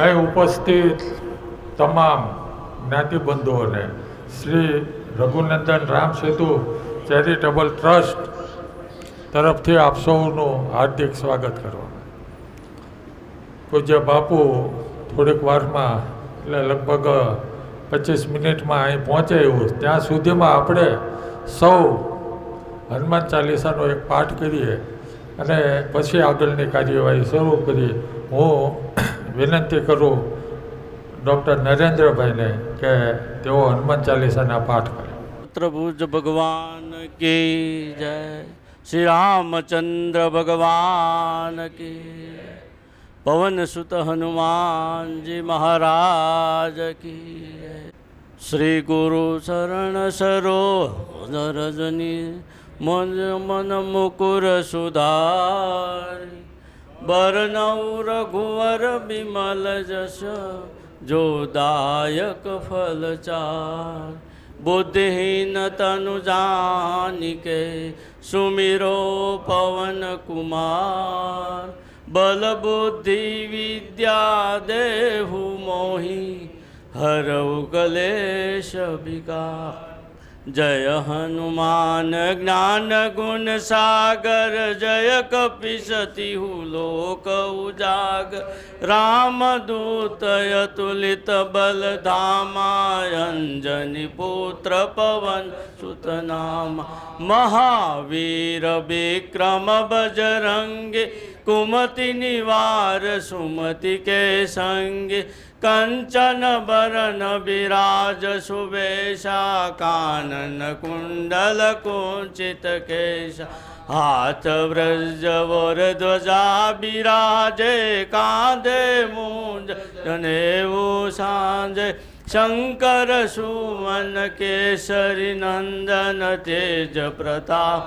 અહીં ઉપસ્થિત તમામ જ્ઞાતિબંધુઓને શ્રી રઘુનંદન રામ સેતુ ચેરિટેબલ ટ્રસ્ટ તરફથી આપ સૌનું હાર્દિક સ્વાગત કરવા. પૂજ્ય બાપુ થોડીક વારમાં એટલે લગભગ 25 મિનિટમાં અહીં પહોંચે એવું, ત્યાં સુધીમાં આપણે સૌ હનુમાન ચાલીસાનો એક પાઠ કરીએ અને પછી આગળની કાર્યવાહી શરૂ કરીએ. હું વિનંતી કરું ડૉક્ટર નરેન્દ્રભાઈને કે તેઓ હનુમાન ચાલીસાના પાઠ કરે. પ્રભુજ ભગવાન કી જય, શ્રી રામચંદ્ર ભગવાન કી, પવન સુત હનુમાનજી મહારાજ કી જય. શ્રી ગુરુ શરણ સરોજની મન મુકુર સુધારી, બરનૌ રઘુવર બિમલ જશ જોદાયક ફલચાર. બુદ્ધિહીન તનુ જાનિકે સુમિરો પવન કુમાર, બલ બુદ્ધિ વિદ્યા દેહુ મોહી હરૌ કલેશ વિકાર. જય હનુમાન જ્ઞાન ગુણ સાગર, જય કપિસતિહુ લોક ઉજાગર. રામદૂત અતુલિત બલ ધામા, અંજની પુત્ર પવન સુત નામા. મહાવીર વિક્રમ બજરંગે, કુમતિ નિવાર સુમતિ કે સંગે. કંચન બરન બિરાજ સુવેશા, કાનન કુંડલ કુંચિત કેશા. હાથ વ્રજ વર ધ્વજા બિરાજે, કાંધે મૂંજ જનેવું સાંજે. શંકર સુવન કેસરી નંદન, તેજ પ્રતાપ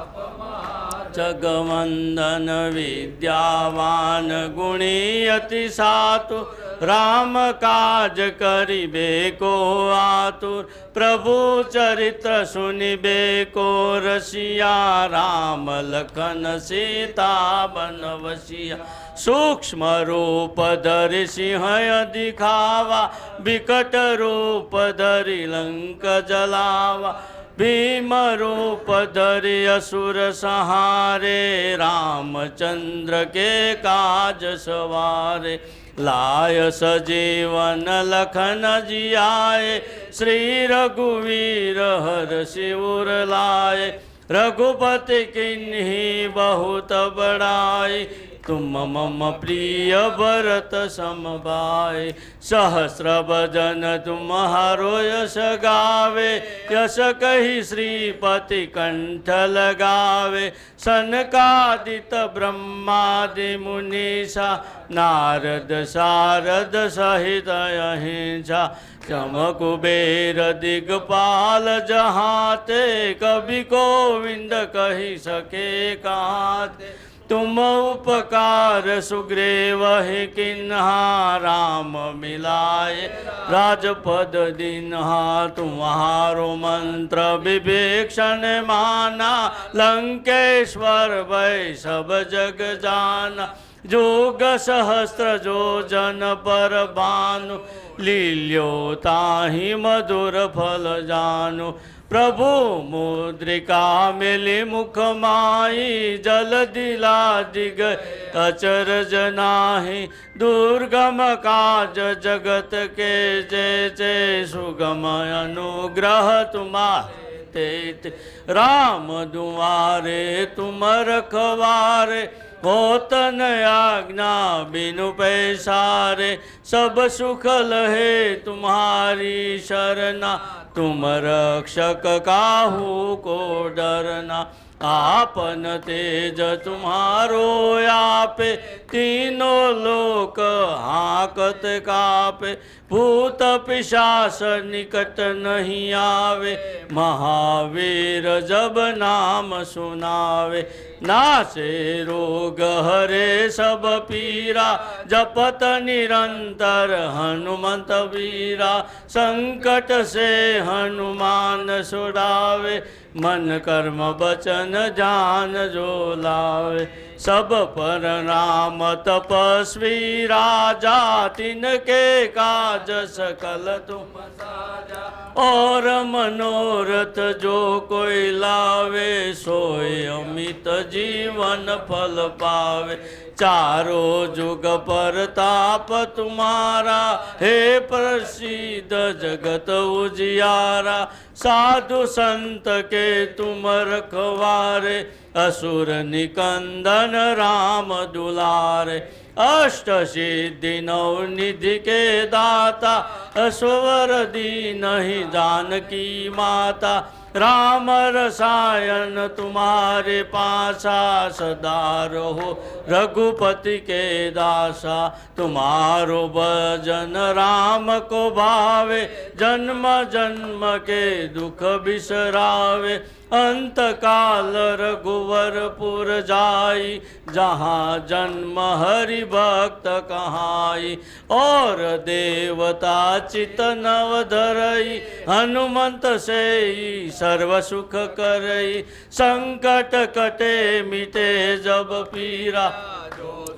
જગવંદન. વિદ્યાવાન ગુણી અતિ સાતુ, રામ કાજ કરીબે કો આતુર. પ્રભુ ચરિત્ર સુનિબે કો રસિયા, રામ લખન સીતા બન વસિયા. સૂક્ષ્મ રૂપ ધરી સિંહ દિખાવા, વિકટ રૂપ ધરી લંક જલાવા. ભીમ રૂપ ધરી અસુર સંહારે, રામચંદ્ર કે કાજ સવારે. લાય સજીવન લખન जियाए, श्री रघुवीर हर शिवर लाए. रघुपति किन्हीं बहुत बड़ाई, तुम मम प्रिय भरत समभाई. सहस्र भजन तुम्हारो यश गावे, यश कही श्रीपति कंठ लगावे. सनकादित ब्रह्मादि मुनीसा, नारद सारद सहित अहिंसा. चमकुबेर दिगपाल जहाते, कवि गोविंद कही सके काते. तुम उपकार सुग्रीव ही किन्हा, राम मिलाए राजपद दीन्हा. तुम्हारो मंत्र विभीषण माना, लंकेश्वर भय सब जग जाना. जोग सहस्त्र जो जन पर भानु, लील्यो ताहि मधुर फल जानु. प्रभु मुद्रिका मिली मुख माही, जल दिला दिग अचरज नाही. दुर्गम काज जगत के जय, सुगम अनुग्रह तुम्हारे ते. राम दुआरे तुम रखवारे, होतन आज्ञा बिनु पैसारे. सब सुख लहे तुम्हारी शरणा, तुम रक्षक काहू को डरना. आपन तेज तुम्हारो आपे, तीनों लोक हाकत कापे. भूत पिशाच निकट नहीं आवे, महावीर जब नाम सुनावे. नासे रोग हरे सब पीरा, जपत निरंतर हनुमंत वीरा. संकट से हनुमान छुड़ावे, मन कर्म बचन जान जो लावे सब पर राम तपस्वी राजा तिनके काज सकल तुम साजा और मनोरथ जो कोई लावे सोय अमित जीवन फल पावे चारों जुग पर ताप तुम्हारा हे प्रसिद्ध जगत उजियारा साधु संत के तुम रखवारे असुर निकंदन राम दुलारे अष्ट सिद्धि नौ निधि के दाता अस्वर दीन ही जानकी माता राम रसायन तुम्हारे पासा सदा रहो रघुपति के दासा तुम्हारो भजन राम को भावे जन्म जन्म के दुख बिसरावे अंत काल रघुवरपुर जाई जहाँ जन्म हरि भक्त कहाई और देवता चित नव धरई हनुमंत से सर्व सुख करई संकट कटे मिटे जब पीरा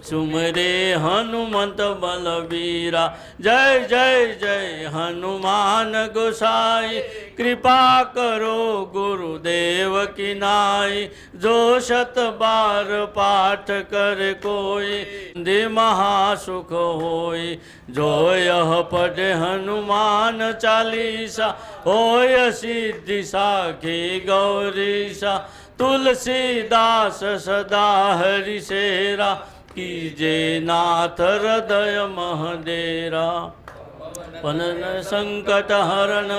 सुमरे हनुमंत बलबीरा जय जय जय हनुमान गोसाई कृपा करो गुरुदेव की नाई जो शत बार पाठ कर कोई दे महासुख होई जो यह पढ़े हनुमान चालीसा होय सिद्धि साखी गौरीसा तुलसीदास सदा हरि सेरा कीजे नाथ हृदय महडेरा पनन संकट हरण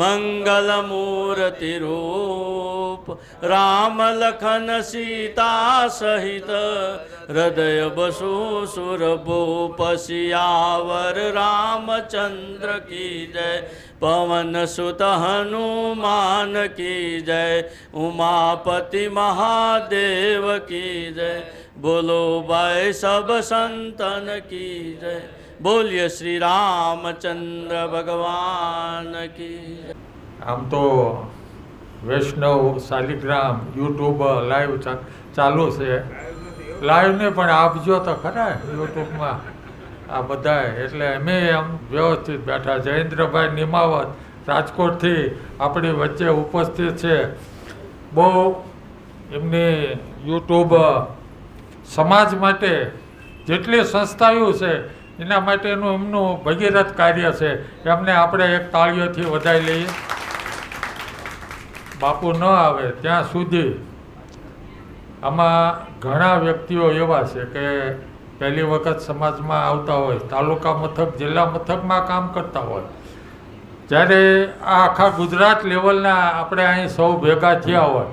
मंगल मूर्ति रूप राम लखन सीता सहित हृदय बसु सुर भूप सियावर रामचंद्र की जय पवन सुत हनुमान की जय उमापति महादेव की जय बोलो भाई सब संतन की जय बोलिए श्री रामचंद्र भगवान की जय। આમ તો વૈષ્ણવ શાલિગ્રામ યુટ્યુબ લાઈવ ચાલુ છે. લાઈવને પણ આપજો તો ખરા યુટ્યુબમાં આ બધા, એટલે અમે આમ વ્યવસ્થિત બેઠા. જયેન્દ્રભાઈ નિમાવત રાજકોટથી આપણી વચ્ચે ઉપસ્થિત છે. બહુ એમની યુટ્યુબ સમાજ માટે જેટલી સંસ્થાઓ છે એના માટેનું એમનું ભગીરથ કાર્ય છે. એમને આપણે એક તાળીઓથી વધાવી લઈએ. બાપુ ન આવે ત્યાં સુધી આમાં ઘણા વ્યક્તિઓ એવા છે કે પહેલી વખત સમાજમાં આવતા હોય, તાલુકા મથક જિલ્લા મથકમાં કામ કરતા હોય. જ્યારે આ આખા ગુજરાત લેવલના આપણે અહીં સૌ ભેગા થયા હોય,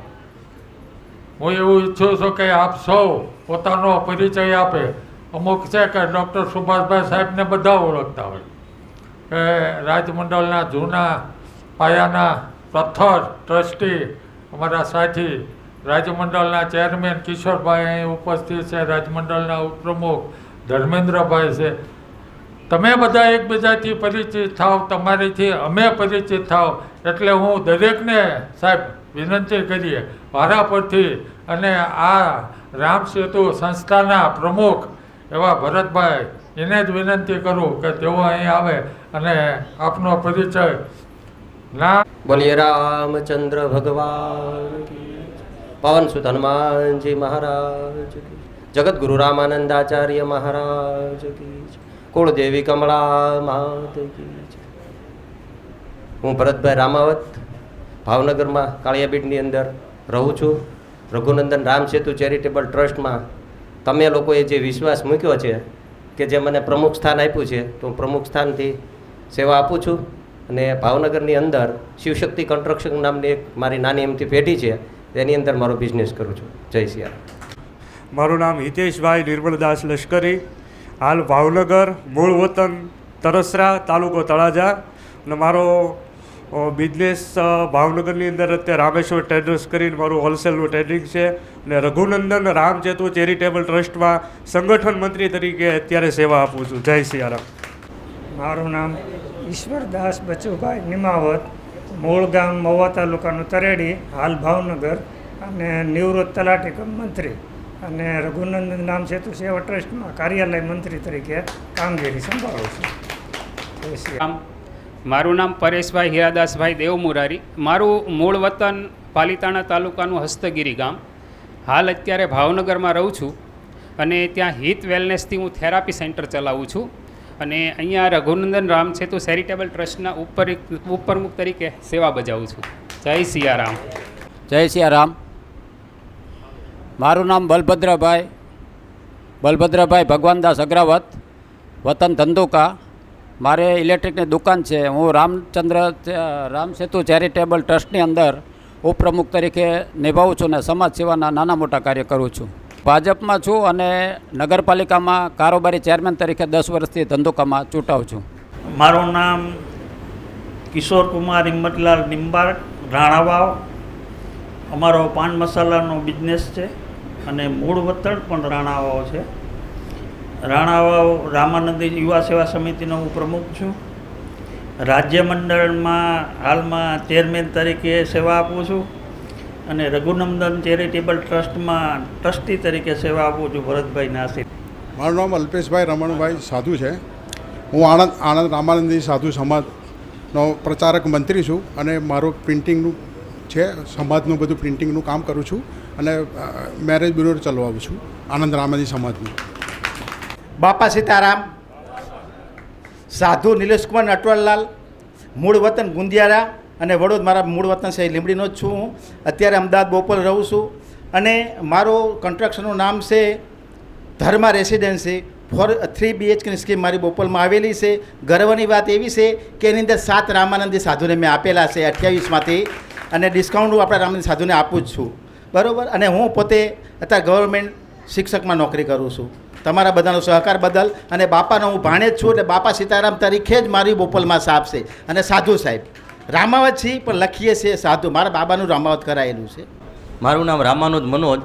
હું એવું ઈચ્છું છું કે આપ સૌ પોતાનો પરિચય આપે. અમુક છે કે ડૉક્ટર સુભાષભાઈ સાહેબને બધા ઓળખતા હોય, કે રાજમંડળના જૂના પાયાના પથ્થર ટ્રસ્ટી અમારા સાથી, રાજમંડળના ચેરમેન કિશોરભાઈ અહીં ઉપસ્થિત છે, રાજમંડળના ઉપપ્રમુખ ધર્મેન્દ્રભાઈ છે. તમે બધા એકબીજાથી પરિચિત થાવ, તમારીથી અમે પરિચિત થાવ. એટલે હું દરેકને સાહેબ વિનંતી કરીએ વારા પરથી, અને આ રામ સેતુ સંસ્થાના પ્રમુખ એવા ભરતભાઈ, એને જ વિનંતી કરું કે તેઓ અહીં આવે અને આપનો પરિચય ના. બોલીએ રામચંદ્ર ભગવાન કી, પવન સુત હનુમાનજી મહારાજ કી, જગતગુરુ રામાનંદાચાર્ય મહારાજ કી, કુળદેવી કમળા માત કી. હું ભરતભાઈ રામાવત ભાવનગરમાં કાળિયાબીડની અંદર રહું છું. રઘુનંદન રામ સેતુ ચેરિટેબલ ટ્રસ્ટમાં તમે લોકોએ જે વિશ્વાસ મૂક્યો છે કે જે મને પ્રમુખ સ્થાન આપ્યું છે, તો હું પ્રમુખ સ્થાનથી સેવા આપું છું. અને ભાવનગરની અંદર શિવશક્તિ કન્સ્ટ્રક્શન નામની એક મારી નાની એમથી પેઢી છે, તેની અંદર મારો બિઝનેસ કરું છું. જય સિયારામ. મારું નામ હિતેશભાઈ નિર્મલદાસ લશ્કરી, હાલ ભાવનગર, મૂળ વતન તરસરા, તાલુકો તળાજા. અને મારો બિઝનેસ ભાવનગરની અંદર અત્યારે રામેશ્વર ટ્રેડર્સ કરીને મારું હોલસેલનું ટ્રેડિંગ છે. અને રઘુનંદન રામ સેતુ ચેરિટેબલ ટ્રસ્ટમાં સંગઠન મંત્રી તરીકે અત્યારે સેવા આપું છું. જય સિયારામ. મારું નામ ઈશ્વરદાસ બચુભાઈ નિમાવત, મૂળ ગામ મહુવા તાલુકાનું તરેડી, હાલ ભાવનગર, અને નિવૃત્ત તલાટી કમ મંત્રી અને રઘુનંદન રામ સેતુ સેવા ટ્રસ્ટમાં કાર્યાલય મંત્રી તરીકે કામગીરી સંભાળું છું. જય શ્રી રામ. મારું નામ પરેશભાઈ હીરાદાસભાઈ દેવમુરારી. મારું મૂળ વતન પાલીતાણા તાલુકાનું હસ્તગીરી ગામ. હાલ અત્યારે ભાવનગરમાં રહું છું અને ત્યાં હિત વેલનેસથી હું થેરાપી સેન્ટર ચલાવું છું અને અહીંયા રઘુનંદન રામ સેતુ ચેરિટેબલ ટ્રસ્ટના ઉપપ્રમુખ તરીકે સેવા બજાવું છું. જય સિયારામ. જય સિયારામ. મારું નામ બલભદ્રભાઈ ભગવાનદાસ અગ્રાવત, વતન ધંધુકા. મારે ઇલેક્ટ્રિકની દુકાન છે. હું રામ સેતુ ચેરિટેબલ ટ્રસ્ટની અંદર ઉપપ્રમુખ તરીકે નિભાવું છું અને સમાજ સેવાના નાના મોટા કાર્ય કરું છું. ભાજપમાં છું અને નગરપાલિકામાં કારોબારી ચેરમેન તરીકે 10 વર્ષથી ધંધુકામાં ચૂંટાઉં છું. મારું નામ કિશોર કુમાર હિંમતલાલ નિંબાર, રાણાવાવ. અમારો પાન મસાલાનો બિઝનેસ છે અને મૂળ વતન પણ રાણાવાવ છે. રાણાવાવ રામાનંદી યુવા સેવા સમિતિનો હું પ્રમુખ છું. રાજ્ય મંડળમાં હાલમાં ચેરમેન તરીકે સેવા આપું છું અને રઘુનંદન ચેરિટેબલ ટ્રસ્ટમાં ટ્રસ્ટી તરીકે સેવા આપું છું ભરતભાઈ નાસિર. મારું નામ અલ્પેશભાઈ રમણભાઈ સાધુ છે. હું આણંદ રામાનંદી સાધુ સમાજનો પ્રચારક મંત્રી છું અને મારું પ્રિન્ટિંગનું છે, સમાજનું બધું પ્રિન્ટિંગનું કામ કરું છું અને મેરેજ બ્યુરો ચલાવું છું આનંદ રામાનંદી સમાજનું. બાપા સીતારામ. સાધુ નિલેશકુમાર નટવરલાલ, મૂળ વતન ગુંદિયારા અને વડોદ મારા મૂળ વતન છે લીંબડીનો જ છું. હું અત્યારે અમદાવાદ બોપલ રહું છું અને મારું કન્સ્ટ્રક્શનનું નામ છે ધર્મા રેસિડેન્સી. 3 BHKની સ્કીમ મારી બોપલમાં આવેલી છે. ગર્વની વાત એવી છે કે એની અંદર 7 રામાનંદી સાધુને મેં આપેલા છે 28માંથી અને ડિસ્કાઉન્ટ આપણા રામાનંદી સાધુને આપું જ છું, બરાબર. અને હું પોતે અત્યારે ગવર્મેન્ટ શિક્ષકમાં નોકરી કરું છું. તમારા બધાનો સહકાર બદલ અને બાપાનો હું ભાણેજ છું એટલે બાપા સીતારામ તરીકે જ મારી બોપલમાં સાપ છે અને સાધુ સાહેબ રામાવત છીએ પણ લખીએ છીએ સાધુ. મારા બાબાનું રામાવત કરાયેલું છે. મારું નામ રામાનુજ મનોજ.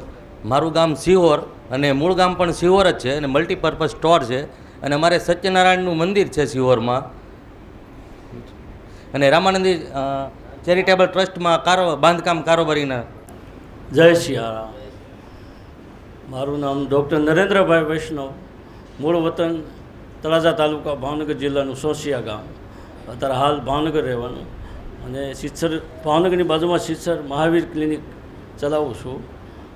મારું ગામ સિહોર અને મૂળ ગામ પણ સિહોર જ છે અને મલ્ટીપર્પઝ સ્ટોર છે અને અમારે સત્યનારાયણનું મંદિર છે સિહોરમાં અને રામાનંદી ચેરિટેબલ ટ્રસ્ટમાં બાંધકામ કારોબારીના. જય સિયારામ. મારું નામ ડૉક્ટર નરેન્દ્રભાઈ વૈષ્ણવ, મૂળ વતન તળાજા તાલુકા, ભાવનગર જિલ્લાનું સોસિયા ગામ. અત્યારે હાલ ભાવનગર રહેવાનું અને સિત્સર ભાવનગરની બાજુમાં સિત્સર મહાવીર ક્લિનિક ચલાવું છું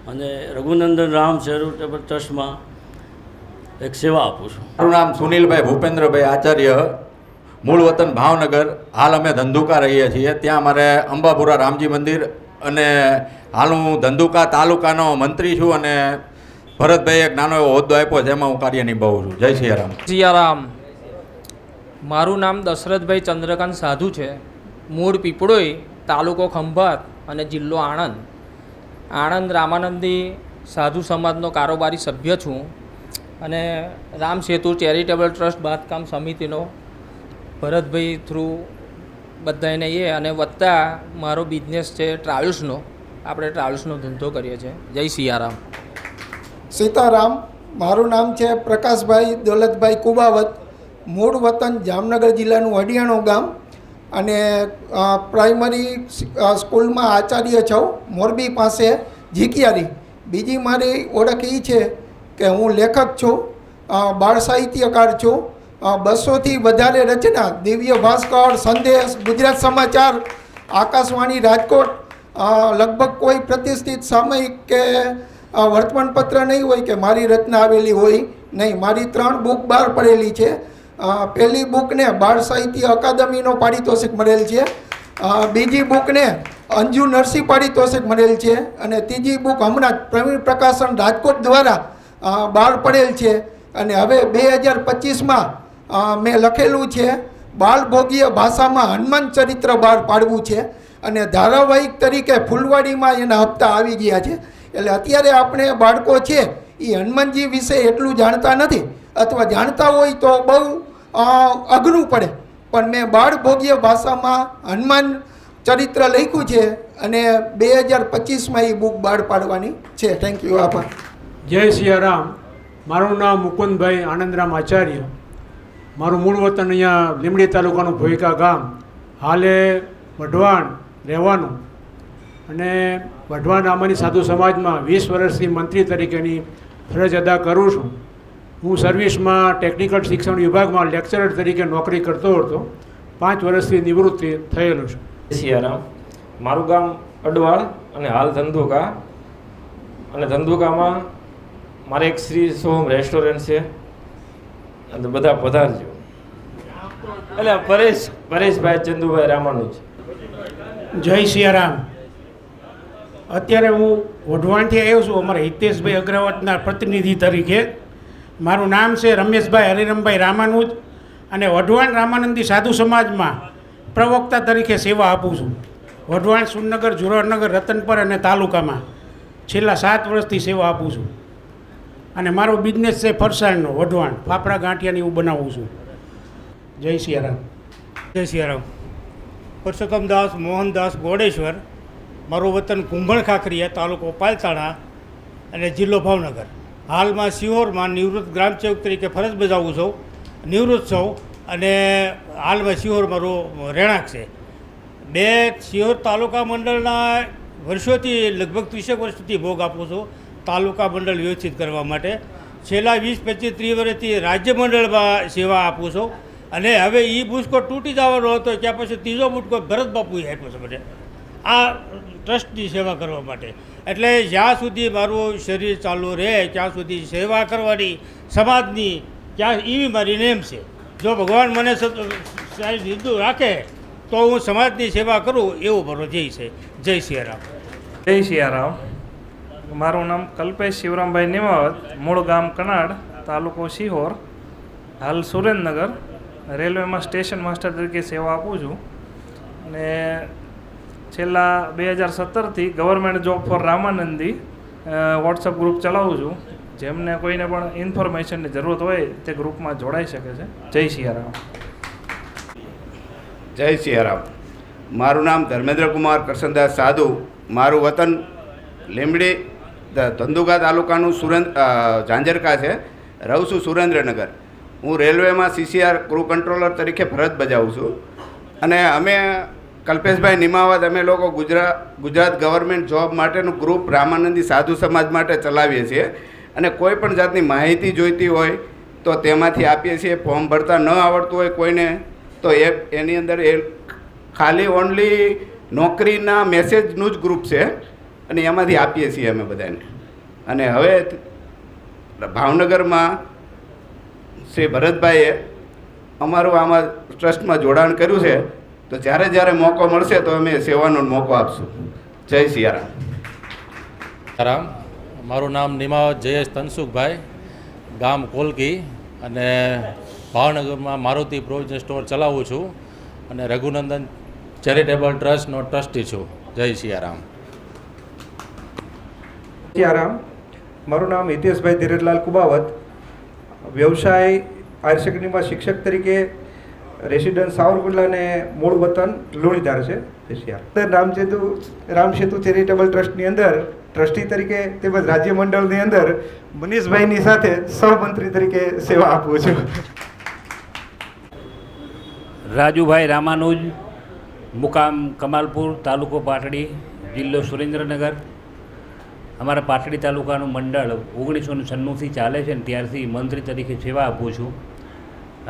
અને રઘુનંદન રામ ચેરિટેબલ ટ્રસ્ટમાં એક સેવા આપું છું. મારું નામ સુનિલભાઈ ભૂપેન્દ્રભાઈ આચાર્ય, મૂળ વતન ભાવનગર. હાલ અમે ધંધુકા રહીએ છીએ. ત્યાં અમારે અંબાપુરા રામજી મંદિર અને હાલ હું ધંધુકા તાલુકાનો મંત્રી છું અને ભરતભાઈ એક નાનો એવો હોદ્દો આપ્યો છે, એમાં હું કાર્ય નિભાવું છું. જય સિયારામ. સિયારામ. મારું નામ દશરથભાઈ ચંદ્રકાંત સાધુ છે. મૂળ પીપળોઈ, તાલુકો ખંભાત અને જિલ્લો આણંદ. આણંદ રામાનંદી સાધુ સમાજનો કારોબારી સભ્ય છું અને રામ સેતુ ચેરિટેબલ ટ્રસ્ટ બાંધકામ સમિતિનો ભરતભાઈ થ્રુ બધાને અને વત્તા મારો બિઝનેસ છે ટ્રાવેલ્સનો. આપણે ટ્રાવેલ્સનો ધંધો કરીએ છીએ. જય સિયારામ. સીતારામ. મારું નામ છે પ્રકાશભાઈ દોલતભાઈ કુબાવત, મૂળ વતન જામનગર જિલ્લાનું અડિયાણો ગામ અને પ્રાઇમરી સ્કૂલમાં આચાર્ય છું મોરબી પાસે ઝીકિયારી. બીજી મારી ઓળખ એ છે કે હું લેખક છું, બાળ સાહિત્યકાર છું. 200થી વધારે રચના, દિવ્ય ભાસ્કર, સંદેશ, ગુજરાત સમાચાર, આકાશવાણી રાજકોટ, લગભગ કોઈ પ્રતિષ્ઠિત સામયિક કે વર્તમાનપત્ર નહીં હોય કે મારી રચના આવેલી હોય નહીં. મારી 3 બુક બહાર પડેલી છે. પહેલી બુકને બાળ સાહિત્ય અકાદમીનો પારિતોષિક મળેલ છે, બીજી બુકને અંજુ નરસિંહ પારિતોષિક મળેલ છે અને ત્રીજી બુક હમણાં જ પ્રવીણ પ્રકાશન રાજકોટ દ્વારા બહાર પડેલ છે. અને હવે 2025માં મેં લખેલું છે બાળભોગીય ભાષામાં હનુમાન ચરિત્ર બહાર પાડવું છે અને ધારાવાહિક તરીકે ફૂલવાડીમાં એના હપ્તા આવી ગયા છે. એટલે અત્યારે આપણે બાળકો છે એ હનુમાનજી વિશે એટલું જાણતા નથી અથવા જાણતા હોય તો બહુ અઘરું પડે. પણ મેં બાળભોગ્ય ભાષામાં હનુમાન ચરિત્ર લખ્યું છે અને 2025માં એ બુક બહાર પાડવાની છે. Thank you. આભાર. જય સિયારામ. મારું નામ મુકુંદભાઈ આનંદરામ આચાર્ય. મારું મૂળ વતન અહીંયા લીંબડી તાલુકાનું ભોઈકા ગામ. હાલે વઢવાણ રહેવાનું અને વઢવાણ રામાની સાધુ સમાજમાં 20 વર્ષથી મંત્રી તરીકેની ફરજ અદા કરું છું. હું સર્વિસમાં ટેકનિકલ શિક્ષણ વિભાગમાં લેક્ચરર તરીકે નોકરી કરતો હતો. 5 વર્ષથી નિવૃત્તિ થયેલું છું. સિયારામ, મારું ગામ અડવાળ અને હાલ ધંધુકા, અને ધંધુકામાં મારે એક શ્રી સોમ રેસ્ટોરન્ટ છે અને બધા પધારજો. એટલે પરેશભાઈ ચંદુભાઈ રામાનુજ. જય સિયારામ. અત્યારે હું વઢવાણથી આવ્યો છું અમારા હિતેશભાઈ અગ્રવાલના પ્રતિનિધિ તરીકે. મારું નામ છે રમેશભાઈ હરિરમભાઈ રામાનુજ અને વઢવાણ રામાનંદી સાધુ સમાજમાં પ્રવક્તા તરીકે સેવા આપું છું. વઢવાણ, સુરનગર, જુનાગઢ, રતનપર અને તાલુકામાં છેલ્લા 7 વર્ષથી સેવા આપું છું. અને મારો બિઝનેસ છે ફરસાણનો. વઢવાણ ફાફડા ગાંઠિયાની હું બનાવું છું. જય સિયારામ. જય સિયારામ. પુરુષોત્તમદાસ મોહનદાસ ગોડેશ્વર, મારું વતન કુંભણ ખાખરીયા, તાલુકો પાલતાણા અને જિલ્લો ભાવનગર. હાલમાં સિહોરમાં નિવૃત્ત ગ્રામસેવક તરીકે ફરજ બજાવું છું. નિવૃત્ત છું અને હાલમાં સિહોર મારું રહેણાંક છે. 2 સિહોર તાલુકા મંડળના વર્ષોથી લગભગ 30 વર્ષથી ભોગ આપું છું તાલુકા મંડળ વ્યવસ્થિત કરવા માટે. છેલ્લા 20, 25, 30 વર્ષથી રાજ્ય મંડળમાં સેવા આપું છું. અને હવે એ બુચકો તૂટી જવાનો હતો ત્યાં પછી ત્રીજો બુચકો ભરત બાપુએ આપ્યો છે મને આ ટ્રસ્ટની સેવા કરવા માટે. એટલે જ્યાં સુધી મારું શરીર ચાલુ રહે ત્યાં સુધી સેવા કરવાની સમાજની ત્યાં એવી મારી નેમ છે. જો ભગવાન મને હિન્દુ રાખે તો હું સમાજની સેવા કરું એવો મારો ધ્યેય છે. જય સિયારામ. જય સિયારામ. મારું નામ કલ્પેશ શિવરામભાઈ નિમાવત, મૂળ ગામ કનાડ, તાલુકો સિહોર, હાલ સુરેન્દ્રનગર. રેલવેમાં સ્ટેશન માસ્ટર તરીકે સેવા આપું છું અને છેલ્લા 2017થી government job for Ramanandi WhatsApp group ચલાવું છું. જેમને કોઈને પણ ઇન્ફોર્મેશનની જરૂરત હોય તે ગ્રુપમાં જોડાઈ શકે છે. જય સિયારામ. જય સિયારામ. મારું નામ ધર્મેન્દ્રકુમાર કરશનદાસ સાધુ, મારું વતન લીંબડી ધંધુકા તાલુકાનું ઝાંઝરકા છે. રહું છું સુરેન્દ્રનગર. હું રેલવેમાં CCR ક્રૂ કંટ્રોલર તરીકે ફરજ બજાવું છું. અને અમે કલ્પેશભાઈ નિમાવત અમે લોકો ગુજરાત ગવર્મેન્ટ જોબ માટેનું ગ્રુપ રામાનંદી સાધુ સમાજ માટે ચલાવીએ છીએ. અને કોઈ પણ જાતની માહિતી જોઈતી હોય તો તેમાંથી આપીએ છીએ. ફોર્મ ભરતા ન આવડતું હોય કોઈને તો એની અંદર એ ખાલી ઓનલી નોકરીના મેસેજનું જ ગ્રુપ છે અને એમાંથી આપીએ છીએ અમે બધાને. અને હવે ભાવનગરમાં શ્રી ભરતભાઈએ અમારું આમાં ટ્રસ્ટમાં જોડાણ કર્યું છે તો જ્યારે જ્યારે મોકો મળશે તો અમે સેવાનો મોકો આપશું. જય સિયારામ. મારું નામ નિમાવત જયેશ તનસુખભાઈ, ગામ કોલકી, અને ભાવનગરમાં મારુતિ પ્રોવિઝન સ્ટોર ચલાવું છું અને રઘુનંદન ચેરિટેબલ ટ્રસ્ટનો ટ્રસ્ટી છું. જય સિયારામ. સિયારામ. મારું નામ હિતેશભાઈ ધીરજલાલ કુબાવત, વ્યવસાય હાયર સેકન્ડરીમાં શિક્ષક તરીકે રેસિડન્ટ સાવરકુંડલા અને મૂળ વતન લુણીધાર છે. રામસેતુ ચેરિટેબલ ટ્રસ્ટની અંદર ટ્રસ્ટી તરીકે તેમજ રાજ્ય મંડળની અંદર મનીષભાઈની સાથે સહમંત્રી તરીકે સેવા આપું છું. રાજુભાઈ રામાનુજ, મુકામ કમાલપુર, તાલુકો પાટડી, જિલ્લો સુરેન્દ્રનગર. અમારા પાટડી તાલુકાનું મંડળ 1996થી ચાલે છે અને ત્યારથી મંત્રી તરીકે સેવા આપું છું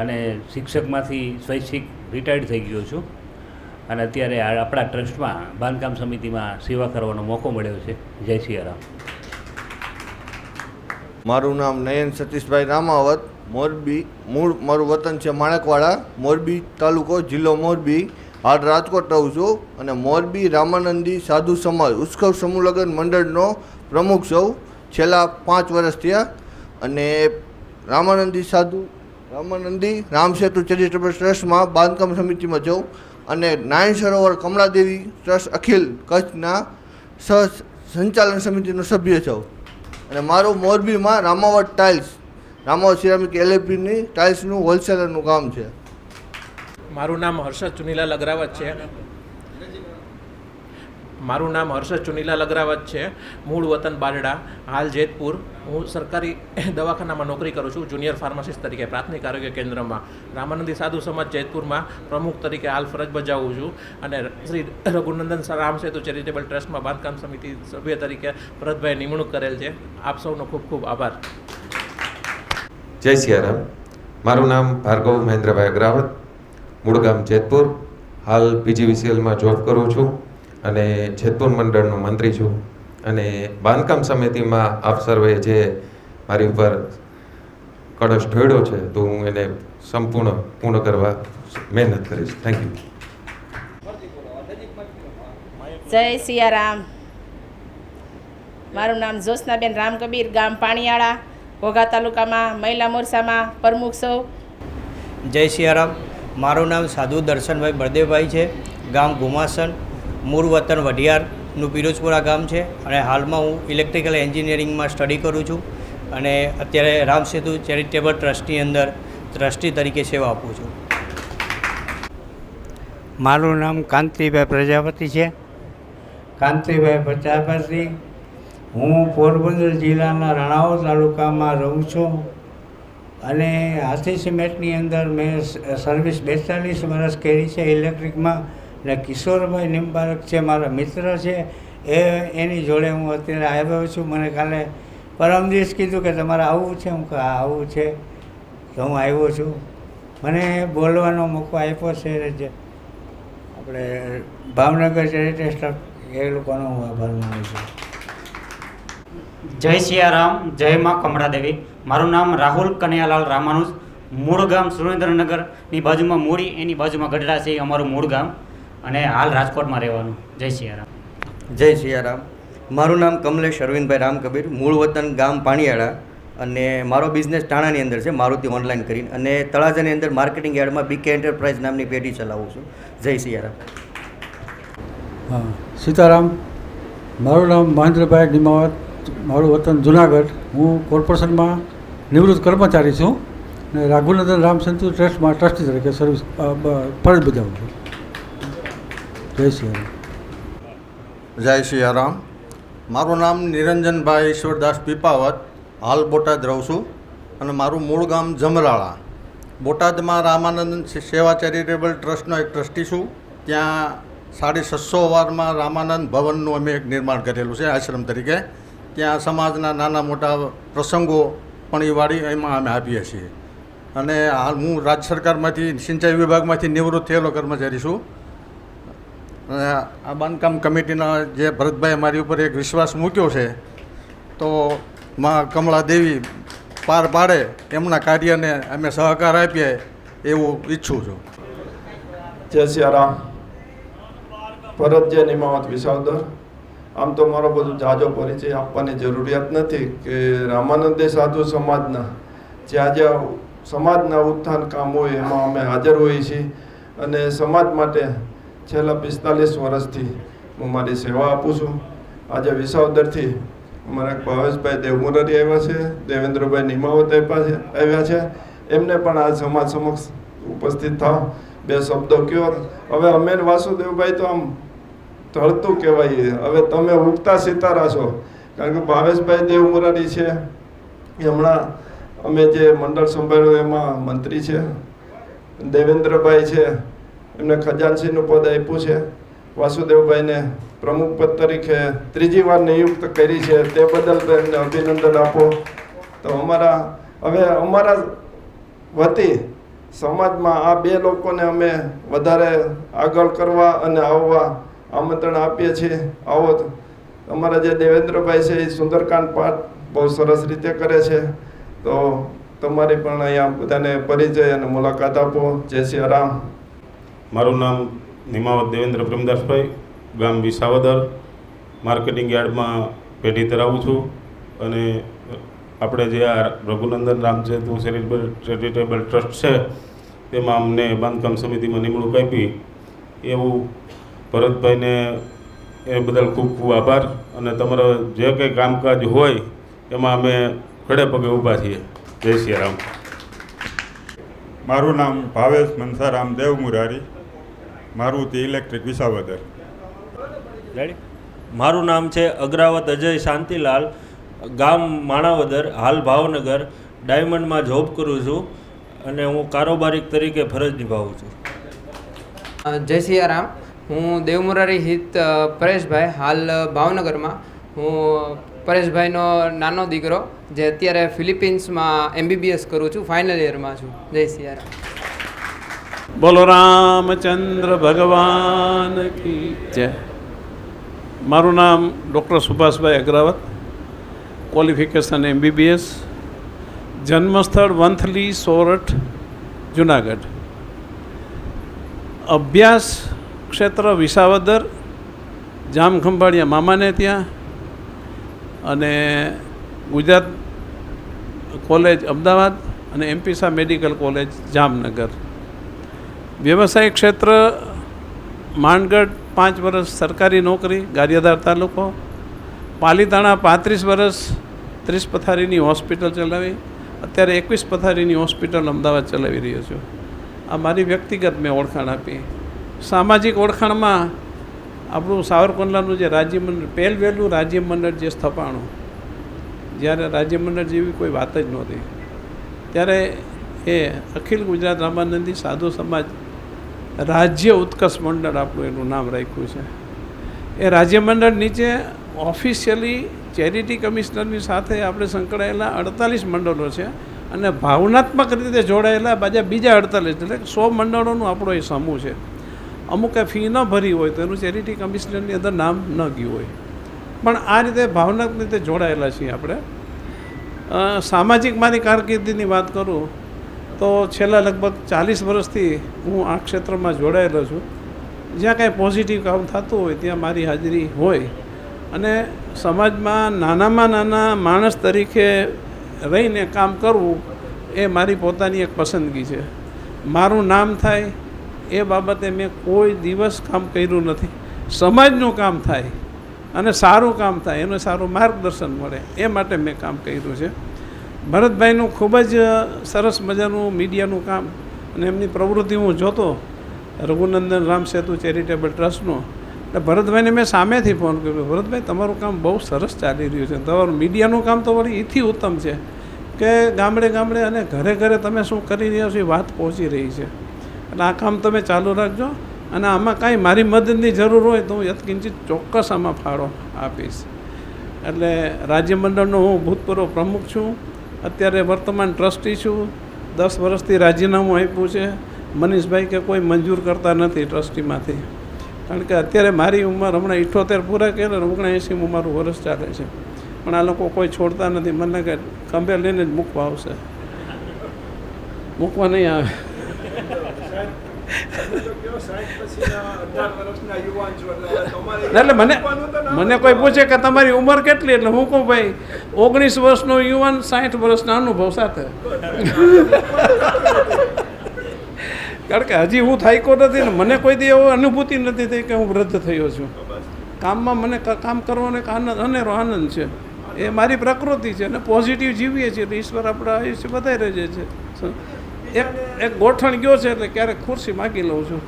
અને શિક્ષકમાંથી સ્વૈચ્છિક રિટાયર્ડ થઈ ગયો છું અને અત્યારે આપણા ટ્રસ્ટમાં બાંધકામ સમિતિમાં સેવા કરવાનો મોકો મળ્યો છે. જય સિયારામ. મારું નામ નયન સતીશભાઈ રામાવત, મોરબી, મૂળ મારું વતન છે માણકવાડા, મોરબી તાલુકો, જિલ્લો મોરબી, હાલ રાજકોટ રહું છું અને મોરબી રામાનંદી સાધુ સમાજ ઉત્સવ સમૂહ લગ્ન મંડળનો પ્રમુખ છું છેલ્લા 5 વર્ષ થયા. અને રામાનંદી રામસેતુ ચેરિટેબલ ટ્રસ્ટમાં બાંધકામ સમિતિમાં છું અને નારાયણ સરોવર કમલાદેવી ટ્રસ્ટ અખિલ કચ્છના સંચાલન સમિતિનો સભ્ય છું. અને મારું મોરબીમાં રામાવત ટાઇલ્સ, રામાવત સિરામિક LLPની ટાઇલ્સનું હોલસેલરનું કામ છે. મારું નામ હર્ષદ ચુનીલાલ અગ્રાવત છે. મારું નામ હર્ષદ ચુનીલાલ અગ્રાવત છે, મૂળ વતન બારડા, હાલ જેતપુર. હું સરકારી દવાખાનામાં નોકરી કરું છું, જુનિયર ફાર્માસિસ્ટ તરીકે પ્રાથમિક આરોગ્ય કેન્દ્રમાં. રામાનંદી સાધુ સમાજ જેતપુરમાં પ્રમુખ તરીકે હાલ ફરજ બજાવું છું અને શ્રી રઘુનંદન રામ સેતુ ચેરિટેબલ ટ્રસ્ટમાં બાંધકામ સમિતિ સભ્ય તરીકે ભરતભાઈ નિમણૂક કરેલ છે. આપ સૌનો ખૂબ ખૂબ આભાર. જય સિયારામ. મારું નામ ભાર્ગવ મહેન્દ્રભાઈ અગ્રાવત, મૂળ ગામ જેતપુર, હાલ PGVCLમાં જોબ કરું છું અને જેતપુર મંડળનો મંત્રી છું. અને બાંધકામ સમિતિમાં આપ સર્વે જે મારી ઉપર કળશ ઢોળ્યો છે તો હું એને સંપૂર્ણ પૂર્ણ કરવા મહેનત કરીશ. Thank you. જય સિયારામ. મારું નામ જ્યોત્સનાબેન રામકબીર, ગામ પાણીયાળા, ઘોઘા તાલુકામાં મહિલા મોરચામાં પ્રમુખ સૌ. જય સિયારામ. મારું નામ સાધુ દર્શનભાઈ બળદેવભાઈ છે, ગામ ઘુમાસણ, મૂળ વતન વઢિયારનું પિરોજપુરા ગામ છે અને હાલમાં હું ઇલેક્ટ્રિકલ એન્જિનિયરિંગમાં સ્ટડી કરું છું અને અત્યારે રામ સેતુ ચેરિટેબલ ટ્રસ્ટની અંદર ટ્રસ્ટી તરીકે સેવા આપું છું. મારું નામ કાંતિભાઈ પ્રજાપતિ છે, કાંતિભાઈ પ્રજાપતિ. હું પોરબંદર જિલ્લાના રણાવો તાલુકામાં રહું છું અને હાથી સિમેન્ટની અંદર મેં સર્વિસ 42 વર્ષ કરી છે ઇલેક્ટ્રિકમાં. અને કિશોરભાઈ નિંબારક છે, મારા મિત્ર છે, એની જોડે હું અત્યારે આવ્યો છું. મને કાલે પરમ દિવસ કીધું કે તમારે આવવું છે, હું કહું આવું છે તો હું આવ્યો છું. મને બોલવાનો મોકો આપ્યો છે જે આપણે ભાવનગર ચેરિટેબલ એ લોકોનો હું આભાર માનું છું. જય સિયારામ. જય માં કમળાદેવી. મારું નામ રાહુલ કનૈયાલાલ રામાનુજ, મૂળ ગામ સુરેન્દ્રનગરની બાજુમાં મૂળી, એની બાજુમાં ગઢડા છે, અમારું મૂળ ગામ અને હાલ રાજકોટમાં રહેવાનું. જય સિયારામ. જય સિયારામ. મારું નામ કમલેશ અરવિંદભાઈ રામકબીર, મૂળ વતન ગામ પાણીયાળા અને મારો બિઝનેસ ટાણાની અંદર છે, મારુતિ ઓનલાઈન કરીને, અને તળાજાની અંદર માર્કેટિંગ યાર્ડમાં બીકે એન્ટરપ્રાઇઝ નામની પેઢી ચલાવું છું. જય સિયારામ. હા, સીતારામ. મારું નામ મહેન્દ્રભાઈ નિમાવત, મારું વતન જુનાગઢ. હું કોર્પોરેશનમાં નિવૃત્ત કર્મચારી છું અને રઘુનંદન રામ સેતુ ટ્રસ્ટમાં ટ્રસ્ટી તરીકે સર્વિસ ફરજ બજાવું છું. જય સિયારામ. જય સિયારામ. મારું નામ નિરંજનભાઈ ઈશ્વરદાસ પીપાવત, હાલ બોટાદ રહું છું અને મારું મૂળ ગામ જમરાળા. બોટાદમાં રામાનંદ સેવા ચેરિટેબલ ટ્રસ્ટનો એક ટ્રસ્ટી છું. ત્યાં 650 વારમાં રામાનંદ ભવનનું અમે એક નિર્માણ કરેલું છે આશ્રમ તરીકે. ત્યાં સમાજના નાના મોટા પ્રસંગો પણીવાળી એમાં અમે આપીએ છીએ. અને હાલ હું રાજ્ય સરકારમાંથી સિંચાઈ વિભાગમાંથી નિવૃત્ત થયેલો કર્મચારી છું. અને આ બાંધકામ કમિટીના જે ભરતભાઈ મારી ઉપર એક વિશ્વાસ મૂક્યો છે તો માં કમળાદેવી પાર પાડે એમના કાર્યને અમે સહકાર આપીએ એવું ઈચ્છું છું. જય સિયારામ. ભરતજય નિમાવત વિસાવદર. આમ તો મારો બધું જાજો પરિચય આપવાની જરૂરિયાત નથી કે રામાનંદે સાધુ સમાજના જ્યાં જ્યાં સમાજના ઉત્થાન કામ હોય એમાં અમે હાજર હોઈએ છીએ અને સમાજ માટે છેલ્લા 45 વર્ષથી હું મારી સેવા આપું છું. આજે વિસાવદરથી અમારા ભાવેશભાઈ દેવમુરારી આવ્યા છે, દેવેન્દ્રભાઈ નિમાવત આવ્યા છે. એમને પણ આ સમાજ સમક્ષ ઉપસ્થિત થાવ, બે શબ્દો કયો. હવે અમે વાસુદેવભાઈ તો આમ ઢળતું કહેવાય, હવે તમે ઉગતા સિતારા છો. કારણ કે ભાવેશભાઈ દેવમુરારી છે, હમણાં અમે જે મંડળ સંભાળ્યું એમાં મંત્રી છે. દેવેન્દ્રભાઈ છે, એમને ખજાનસીનું પદ આપ્યું છે. વાસુદેવભાઈને પ્રમુખ પદ તરીકે 3જી વાર નિયુક્ત કરી છે, તે બદલ એમને અભિનંદન આપો. તો અમારા વતી સમાજમાં આ બે લોકોને અમે વધારે આગળ કરવા અને આવવા આમંત્રણ આપીએ છીએ. આવો અમારા જે દેવેન્દ્રભાઈ છે એ સુંદરકાંડ પાઠ બહુ સરસ રીતે કરે છે. તો તમારી પણ અહીંયા બધાને પરિચય અને મુલાકાત આપો. જય શ્રી રામ. મારું નામ નિમાવત દેવેન્દ્ર પ્રેમદાસભાઈ, ગામ વિસાવદર, માર્કેટિંગ યાર્ડમાં પેઢી ધરાવું છું. અને આપણે જે આ રઘુનંદન રામ સેતુ ચેરિટેબલ ટ્રસ્ટ છે તેમાં અમને બાંધકામ સમિતિમાં નિમણૂક આપી એવું ભરતભાઈને એ બદલ ખૂબ ખૂબ આભાર. અને તમારો જે કંઈ કામકાજ હોય એમાં અમે ખડે પગે ઊભા છીએ. જય સિયારામ. મારું નામ ભાવેશ મનસારામ દેવમુરારી, મારુતિ ઇલેક્ટ્રિક વિસાવદર. મારું નામ છે અગ્રાવત અજય શાંતિલાલ, ગામ માણાવદર, હાલ ભાવનગર. ડાયમંડમાં જોબ કરું છું અને હું કારોબારી તરીકે ફરજ નિભાવું છું. જય સિયારામ. હું દેવમુરારી હિત પરેશભાઈ, હાલ ભાવનગરમાં. હું પરેશભાઈનો નાનો દીકરો જે અત્યારે ફિલિપિન્સમાં MBBS કરું છું, ફાઇનલ યરમાં છું. જય સિયારામ. બોલો રામચંદ્ર ભગવાન કી જય. મારું નામ doctor Subhashbhai Agravat, qualification MBBS, જન્મસ્થળ વંથલી, સોરઠ, જુનાગઢ. અભ્યાસ ક્ષેત્ર વિસાવદર, જામખંભાળિયા મામાને ત્યાં, અને ગુજરાત કોલેજ અમદાવાદ અને MPSA મેડિકલ કોલેજ જામનગર. વ્યવસાયિક ક્ષેત્ર માનગઢ 5 વર્ષ સરકારી નોકરી, ગારિયાધાર તાલુકો. પાલીતાણા 35 વર્ષ 30 પથારીની હોસ્પિટલ ચલાવી, અત્યારે 21 પથારીની હોસ્પિટલ અમદાવાદ ચલાવી રહ્યો છું. આ મારી વ્યક્તિગત મેં ઓળખાણ આપી. સામાજિક ઓળખાણમાં આપણું સાવરકુંડલાનું જે રાજ્યમંડળ, પહેલું રાજ્યમંડળ જે સ્થપાણું, જ્યારે રાજ્યમંડળ જેવી કોઈ વાત જ નહોતી, ત્યારે એ અખિલ ગુજરાત રામાનંદી સાધુ સમાજ રાજ્ય ઉત્કર્ષ મંડળ આપણું એનું નામ રાખ્યું છે. એ રાજ્યમંડળ નીચે ઓફિશિયલી ચેરિટી કમિશનરની સાથે આપણે સંકળાયેલા 48 મંડળો છે અને ભાવનાત્મક રીતે જોડાયેલા બીજા 48, એટલે 100 મંડળોનું આપણો એ સમૂહ છે. અમુકે ફી ન ભરી હોય તો એનું ચેરિટી કમિશનરની અંદર નામ ન ગયું હોય, પણ આ રીતે ભાવનાત્મક રીતે જોડાયેલા છીએ આપણે. સામાજિક મારી કારકિર્દીની વાત કરું તો છેલ્લા લગભગ 40 વર્ષથી હું આ ક્ષેત્રમાં જોડાયેલો છું. જ્યાં કાંઈ પોઝિટિવ કામ થતું હોય ત્યાં મારી હાજરી હોય, અને સમાજમાં નાનામાં નાના માણસ તરીકે રહીને કામ કરવું એ મારી પોતાની એક પસંદગી છે. મારું નામ થાય એ બાબતે મેં કોઈ દિવસ કામ કર્યું નથી. સમાજનું કામ થાય અને સારું કામ થાય, એનું સારું માર્ગદર્શન મળે એ માટે મેં કામ કર્યું છે. ભરતભાઈનું ખૂબ જ સરસ મજાનું મીડિયાનું કામ અને એમની પ્રવૃત્તિ હું જોતો, રઘુનંદન રામ સેતુ ચેરિટેબલ ટ્રસ્ટનો. એટલે ભરતભાઈને મેં સામેથી ફોન કર્યો, ભરતભાઈ તમારું કામ બહુ સરસ ચાલી રહ્યું છે, તમારું મીડિયાનું કામ તો વળી એથી ઉત્તમ છે કે ગામડે ગામડે અને ઘરે ઘરે તમે શું કરી રહ્યા છો એ વાત પહોંચી રહી છે. એટલે આ કામ તમે ચાલુ રાખજો, અને આમાં કાંઈ મારી મદદની જરૂર હોય તો હું યથકિંચિત ચોક્કસ આમાં ફાળો આપીશ. એટલે રાજ્યમંડળનો હું ભૂતપૂર્વ પ્રમુખ છું, અત્યારે વર્તમાન ટ્રસ્ટી છું. 10 વર્ષથી રાજીનામું આપ્યું છે. મનીષભાઈ કે કોઈ મંજૂર કરતા નથી ટ્રસ્ટીમાંથી, કારણ કે અત્યારે મારી ઉંમર હમણાં 78 પૂરા કર્યા, 79મું મારું વર્ષ ચાલે છે, પણ આ લોકો કોઈ છોડતા નથી. મને કે ખંભે લઈને જ મૂકવા આવશે, મૂકવા નહીં આવે. એટલે મને કોઈ પૂછે કે તમારી ઉંમર કેટલી, એટલે હું કહું ભાઈ 19 વર્ષનો યુવાન 60 વર્ષના અનુભવ સાથે. કારણ કે હજી હું થાક્યો નથી ને મને કોઈ દી એવો અનુભૂતિ નથી થઈ કે હું વૃદ્ધ થયો છું. કામમાં મને કામ કરવાનો એક અનેરો આનંદ છે, એ મારી પ્રકૃતિ છે, અને પોઝિટિવ જીવીએ છીએ એટલે ઈશ્વર આપણા આયુષ્ય વધારે રહે છે. એક ગોઠણ ગયો છે એટલે ક્યારેક ખુરશી માગી લઉં છું.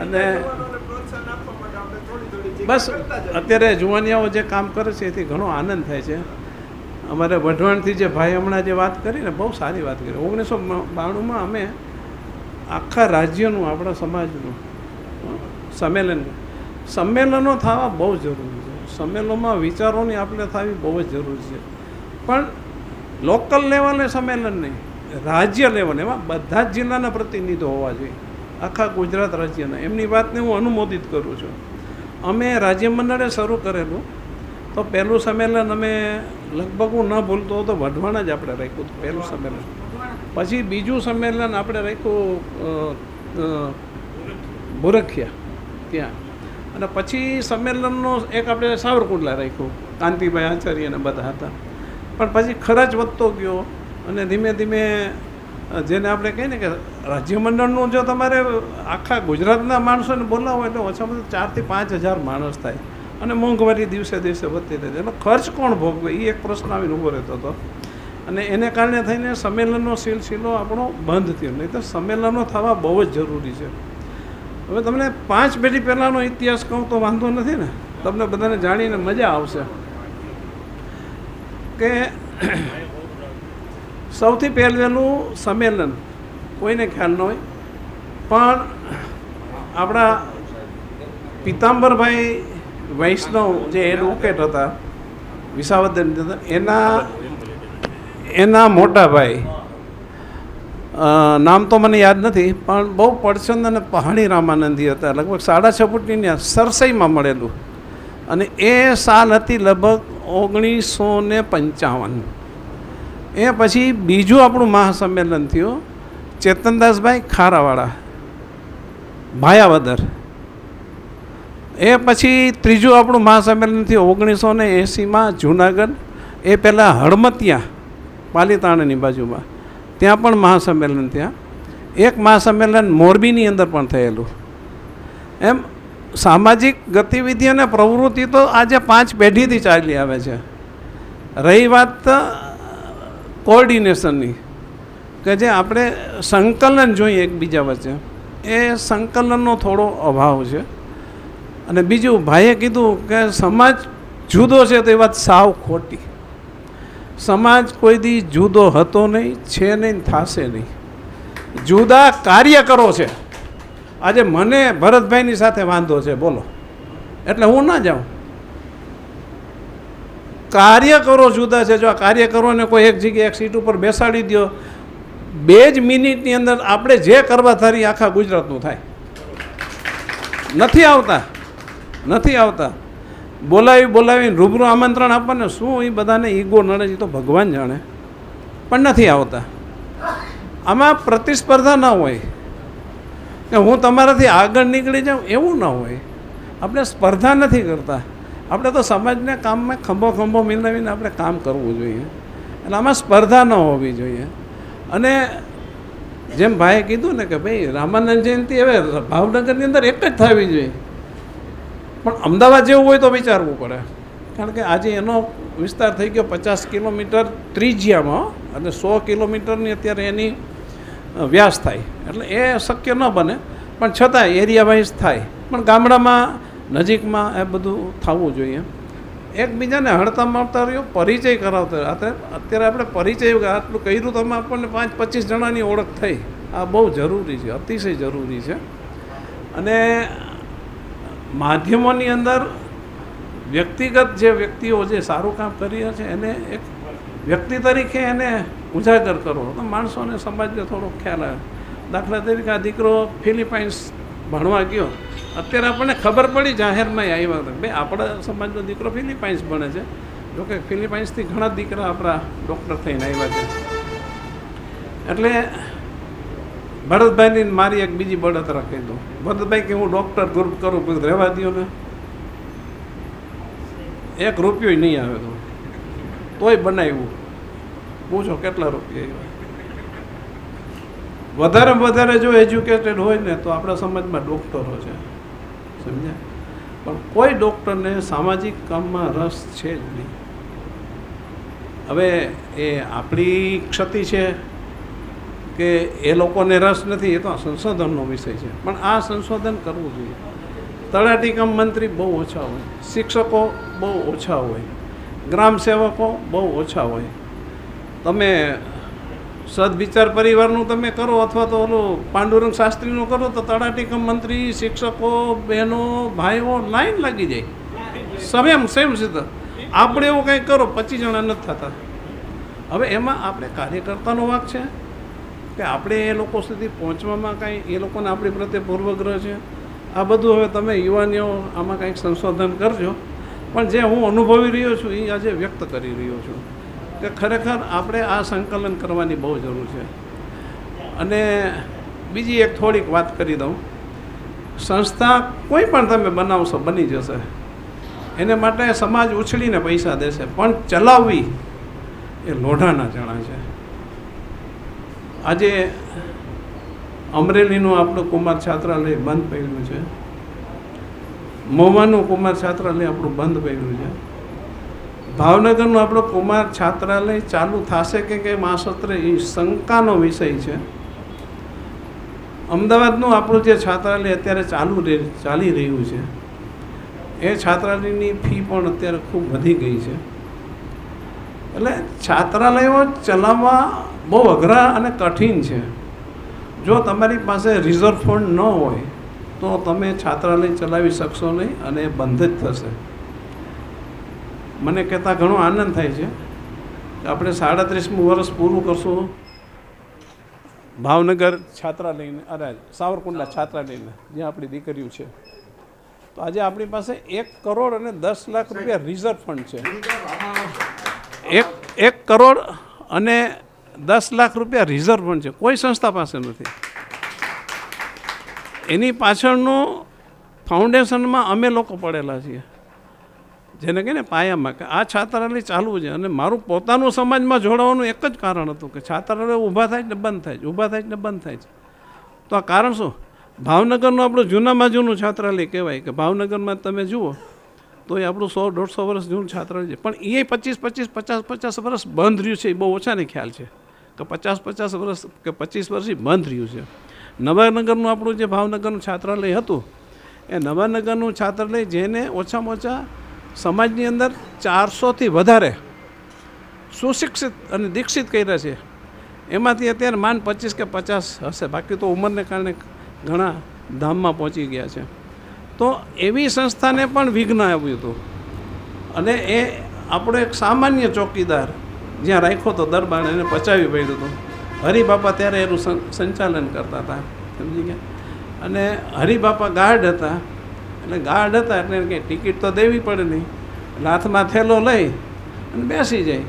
અને બસ અત્યારે જુવાનિયાઓ જે કામ કરે છે એથી ઘણો આનંદ થાય છે. અમારે વઢવાણથી જે ભાઈ હમણાં જે વાત કરી ને, બહુ સારી વાત કરી. 1992માં અમે આખા રાજ્યનું, આપણા સમાજનું સંમેલનો થવા બહુ જરૂરી છે. સંમેલનમાં વિચારોની આપણે થવી બહુ જ જરૂરી છે, પણ લોકલ લેવલે સંમેલન નહીં, રાજ્ય લેવલ, એમાં બધા જ જિલ્લાના પ્રતિનિધિઓ હોવા જોઈએ, આખા ગુજરાત રાજ્યના. એમની વાતને હું અનુમોદિત કરું છું. અમે રાજ્યમંડળે શરૂ કરેલું તો પહેલું સંમેલન અમે લગભગ હું ન ભૂલતો હતો વઢવાણ જ આપણે રાખ્યું હતું પહેલું સંમેલન. પછી બીજું સંમેલન આપણે રાખ્યું ભૂરખિયા ત્યાં, અને પછી સંમેલનનો એક આપણે સાવરકુંડલા રાખ્યું, કાંતિભાઈ આચાર્ય અને બધા હતા. પણ પછી ખર્ચ વધતો ગયો અને ધીમે ધીમે જેને આપણે કહીએ ને કે રાજ્યમંડળનું જો તમારે આખા ગુજરાતના માણસોને બોલાવો એટલે ઓછામાં ઓછા 4 થી 5 હજાર માણસ થાય, અને મોંઘવારી દિવસે દિવસે વધતી રહે છે. એટલે ખર્ચ કોણ ભોગવે એ એક પ્રશ્ન આવીને ઊભો રહેતો હતો, અને એને કારણે થઈને સંમેલનનો સિલસિલો આપણો બંધ થયો. નહીં તો સંમેલનો થવા બહુ જ જરૂરી છે. હવે તમને 5 પેઢી પહેલાંનો ઇતિહાસ કહું તો વાંધો નથી ને. તમને બધાને જાણીને મજા આવશે કે સૌથી પહેલું સંમેલન કોઈને ખ્યાલ ન હોય, પણ આપણા પિતાંબરભાઈ વૈષ્ણવ જે એડવોકેટ હતા વિસાવદરની અંદર, એના મોટા ભાઈ, નામ તો મને યાદ નથી, પણ બહુ પડચંદ અને પહાડી રામાનંદી હતા. લગભગ 6.5 ફૂટની સરસઈમાં મળેલું, અને એ સાલ હતી લગભગ 1955. એ પછી બીજું આપણું મહાસંમેલન થયું ચેતનદાસભાઈ ખારાવાળા ભાયાવદર. એ પછી ત્રીજું આપણું મહાસંમેલન થયું 1980માં જુનાગઢ. એ પહેલાં હળમતિયા પાલીતાણાની બાજુમાં, ત્યાં પણ મહાસંમેલન થયા. એક મહાસંમેલન મોરબીની અંદર પણ થયેલું. એમ સામાજિક ગતિવિધિ અને પ્રવૃત્તિ તો આજે 5 પેઢીથી ચાલી આવે છે. રહી વાત કોઓર્ડિનેશનની, કે જે આપણે સંકલન જોઈએ એકબીજા વચ્ચે, એ સંકલનનો થોડો અભાવ છે. અને બીજું ભાઈએ કીધું કે સમાજ જુદો છે, તો એ વાત સાવ ખોટી. સમાજ કોઈ દી જુદો હતો નહીં, છે નહીં, થશે નહીં. જુદા કાર્યકરો છે. આજે મને ભરતભાઈની સાથે વાંધો છે, બોલો, એટલે હું ના જાઉં. કાર્યકરો જુદા છે. જો આ કાર્યકરોને કોઈ એક જગ્યાએ એક સીટ ઉપર બેસાડી દો, 2 જ મિનિટની અંદર આપણે જે કરવા ધારી આખા ગુજરાતનું થાય. નથી આવતા. બોલાવીને રૂબરૂ આમંત્રણ આપવાને શું એ બધાને ઈગો નડે છે તો ભગવાન જાણે, પણ નથી આવતા. આમાં પ્રતિસ્પર્ધા ન હોય કે હું તમારાથી આગળ નીકળી જાઉં, એવું ન હોય. આપણે સ્પર્ધા નથી કરતા. આપણે તો સમાજને કામમાં ખંભો મિલાવીને આપણે કામ કરવું જોઈએ. એટલે આમાં સ્પર્ધા ન હોવી જોઈએ. અને જેમ ભાઈએ કીધું ને કે ભાઈ રામાનંદ જયંતિ હવે ભાવનગરની અંદર એક જ થવી જોઈએ, પણ અમદાવાદ જેવું હોય તો વિચારવું પડે. કારણ કે આજે એનો વિસ્તાર થઈ ગયો 50 કિલોમીટર ત્રિજ્યામાં, અને 100 કિલોમીટરની અત્યારે એની વ્યાસ થાય. એટલે એ શક્ય ન બને, પણ છતાં એરિયા વાઇઝ થાય. પણ ગામડામાં નજીકમાં એ બધું થવું જોઈએ. એકબીજાને હળતા મળતા રહ્યો, પરિચય કરાવતા. અત્યારે આપણે પરિચય આટલું કર્યું તો આપણને 5-25 જણાની ઓળખ થઈ. આ બહુ જરૂરી છે, અતિશય જરૂરી છે. અને માધ્યમોની અંદર વ્યક્તિગત જે વ્યક્તિઓ જે સારું કામ કરી રહ્યા છે એને એક વ્યક્તિ તરીકે એને ઉજાગર કરો તો માણસોને સમાજને થોડો ખ્યાલ આવે. દાખલા તરીકે આ દીકરો ફિલિપાઇન્સ ભણવા ગયો, અત્યારે આપણને ખબર પડી જાહેરમાં આવ્યા હતા ભાઈ આપણા સમાજનો દીકરો ફિલિપાઇન્સ ભણે છે. જોકે ફિલિપાઇન્સથી ઘણા દીકરા આપણા ડૉક્ટર થઈને આવ્યા છે. એટલે ભરતભાઈની મારી એક બીજી બળતરા કહી દઉં. ભરતભાઈ કે હું ડૉક્ટર ગ્રુપ કરું, કોઈ રહેવા દો ને, 1 રૂપિયો નહીં આવે તો તોય બનાવ્યું. પૂછો કેટલા રૂપિયા આવ્યા. વધારે જો એજ્યુકેટેડ હોય ને તો આપણા સમાજમાં ડૉક્ટરો છે, સમજ્યા. પણ કોઈ ડૉક્ટરને સામાજિક કામમાં રસ છે જ નહીં. હવે એ આપણી ક્ષતિ છે કે એ લોકોને રસ નથી, એ તો સંશોધનનો વિષય છે. પણ આ સંશોધન કરવું જોઈએ. તલાટી કમ મંત્રી બહુ ઓછા હોય, શિક્ષકો બહુ ઓછા હોય, ગ્રામ સેવકો બહુ ઓછા હોય. તમે સદવિચાર પરિવારનું તમે કરો અથવા તો ઓલું પાંડુરંગ શાસ્ત્રીનું કરો તો તલાટી કમ મંત્રી, શિક્ષકો, બહેનો, ભાઈઓ લાઈન લાગી જાય. સેમ સીધા. આપણે એવું કંઈક કરો 25 જણા નથી થતા. હવે એમાં આપણે કાર્યકર્તાનો વાંક છે કે આપણે એ લોકો સુધી પહોંચવામાં કાંઈ એ લોકોને આપણી પ્રત્યે પૂર્વગ્રહ છે. આ બધું હવે તમે યુવાનીઓ આમાં કંઈક સંશોધન કરજો. પણ જે હું અનુભવી રહ્યો છું એ આજે વ્યક્ત કરી રહ્યો છું કે ખરેખર આપણે આ સંકલન કરવાની બહુ જરૂર છે. અને બીજી એક થોડીક વાત કરી દઉં. સંસ્થા કોઈ પણ તમે બનાવશો બની જશે, એને માટે સમાજ ઉછળીને પૈસા દેશે, પણ ચલાવવી એ લોઢાના ચણા છે. આજે અમરેલીનું આપણું કુમાર છાત્રાલય બંધ પડ્યું છે, મહુવાનું કુમાર છાત્રાલય આપણું બંધ પડ્યું છે, ભાવનગરનું આપણું કુમાર છાત્રાલય ચાલુ થશે કે કેમ આ સત્ર એ શંકાનો વિષય છે. અમદાવાદનું આપણું જે છાત્રાલય અત્યારે ચાલી રહ્યું છે એ છાત્રાલયની ફી પણ અત્યારે ખૂબ વધી ગઈ છે. એટલે છાત્રાલયો ચલાવવા બહુ અઘરા અને કઠિન છે. જો તમારી પાસે રિઝર્વ ફંડ ન હોય તો તમે છાત્રાલય ચલાવી શકશો નહીં અને એ બંધ જ થશે. મને કહેતા ઘણો આનંદ થાય છે કે આપણે 37મું વર્ષ પૂરું કરશું ભાવનગર છાત્રાલયને, અરે સાવરકુંડલા છાત્રાલયને, જ્યાં આપણી દીકરીઓ છે. તો આજે આપણી પાસે 1 કરોડ અને 10 લાખ રૂપિયા રિઝર્વ ફંડ છે. 1 કરોડ અને 10 લાખ રૂપિયા રિઝર્વ ફંડ છે, કોઈ સંસ્થા પાસે નથી. એની પાછળનું ફાઉન્ડેશનમાં અમે લોકો પડેલા છીએ, જેને કહે ને પાયામાં, કે આ છાત્રાલય ચાલવું છે. અને મારું પોતાનું સમાજમાં જોડાવાનું એક જ કારણ હતું કે છાત્રાલય ઊભા થાય ને બંધ થાય છે, ઊભા થાય ને બંધ થાય છે. તો આ કારણ શું? ભાવનગરનું આપણું જૂનામાં જૂનું છાત્રાલય કહેવાય, કે ભાવનગરમાં તમે જુઓ તો એ આપણું 100-150 વર્ષ જૂનું છાત્રાલય છે. પણ એ 25-50 વર્ષ બંધ રહ્યું છે. એ બહુ ઓછાને ખ્યાલ છે કે 50 વર્ષ કે 25 વર્ષથી બંધ રહ્યું છે. નવાનગરનું આપણું જે ભાવનગરનું છાત્રાલય હતું, એ નવાનગરનું છાત્રાલય જેને ઓછામાં ઓછા સમાજની અંદર 400થી વધારે સુશિક્ષિત અને દીક્ષિત કર્યા છે, એમાંથી અત્યારે માન 25 કે 50 હશે. બાકી તો ઉંમરને કારણે ઘણા ધામમાં પહોંચી ગયા છે. તો એવી સંસ્થાને પણ વિઘ્ન આવ્યું હતું. અને એ આપણો એક સામાન્ય ચોકીદાર જ્યાં રાખ્યો હતો દરબાર, એને પચાવી પડ્યું હતું. હરિબાપા ત્યારે એનું સંચાલન કરતા હતા, સમજી ગયા. અને હરિબાપા ગાર્ડ હતા. એટલે ગાર્ડ હતા એટલે કંઈ ટિકિટ તો દેવી પડે નહીં, એટલે હાથમાં થેલો લઈ અને બેસી જાય.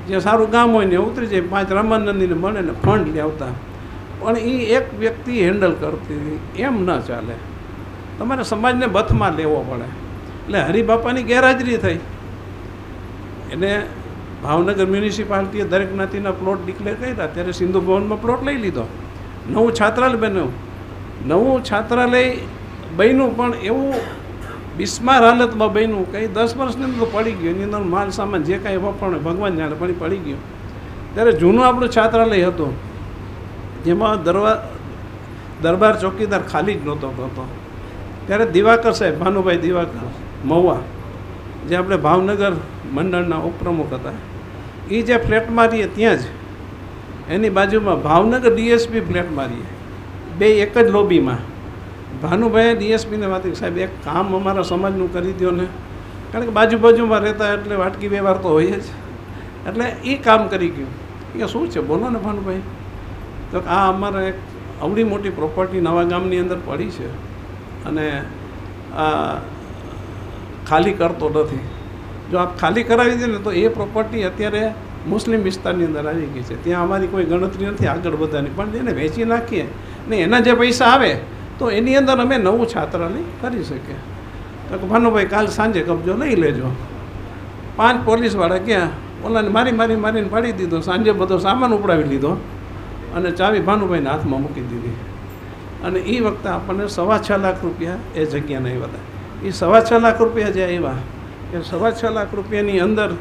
જે સારું ગામ હોય ને ઉતરી જાય, 5 રામાનંદીને મળે ને ફંડ લઈ આવતા. પણ એ એક વ્યક્તિ હેન્ડલ કરતી હતી. એમ ન ચાલે, તમારે સમાજને બથમાં લેવો પડે. એટલે હરિબાપાની ગેરહાજરી થઈ. એને ભાવનગર મ્યુનિસિપાલિટીએ દરેક જ્ઞાતિના પ્લોટ ડિક્લેર કર્યા. ત્યારે સિંધુ ભવનમાં પ્લોટ લઈ લીધો. નવું છાત્રાલય બન્યું. નવું છાત્રાલય બન્યું પણ એવું બિસ્માર હાલતમાં બન્યું કંઈ 10 વર્ષની અંદર તો પડી ગયું. એની અંદર માલ સામાન જે કાંઈ વપરાય ભગવાન જાણે પણ પડી ગયું. ત્યારે જૂનું આપણું છાત્રાલય હતું, જેમાં દરબાર ચોકીદાર ખાલી જ નહોતો કરતો. ત્યારે દિવાકર સાહેબ, ભાનુભાઈ દિવાકર મહુવા, જે આપણે ભાવનગર મંડળના ઉપપ્રમુખ હતા, એ જે ફ્લેટમાં રહીએ ત્યાં જ એની બાજુમાં ભાવનગર ડીએસપી ફ્લેટમાં રહીએ, બે એક જ લોબીમાં. ભાનુભાઈએ ડીએસપીને વાત કરી, સાહેબ એક કામ અમારા સમાજનું કરી દો ને, કારણ કે બાજુમાં રહેતા એટલે વાટકી વ્યવહાર તો હોય જ. એટલે એ કામ કરી ગયું. કે શું છે બોલો ને ભાનુભાઈ. તો આ અમારે એક અવડી મોટી પ્રોપર્ટી નવા ગામની અંદર પડી છે અને આ ખાલી કરતો નથી. જો આપ ખાલી કરાવી દે ને તો એ પ્રોપર્ટી અત્યારે મુસ્લિમ વિસ્તારની અંદર આવી ગઈ છે. ત્યાં અમારી કોઈ ગણતરી નથી આગળ વધવાની, પણ એને વેચી નાખીએ ને એના જે પૈસા આવે તો એની અંદર અમે નવું છાત્રાલય કરી શકીએ. તો ભાનુભાઈ કાલ સાંજે કબજો લઈ લેજો. 5 પોલીસવાળા ગયા, ઓલાને મારીને પાડી દીધો. સાંજે બધો સામાન ઉપડાવી લીધો અને ચાવી ભાનુભાઈના હાથમાં મૂકી દીધી. અને એ વખતે આપણને 6.25 લાખ રૂપિયા એ જગ્યાને આવ્યા હતા. એ 6.25 લાખ રૂપિયા જે આવ્યા, એ 6.25 લાખ રૂપિયાની અંદર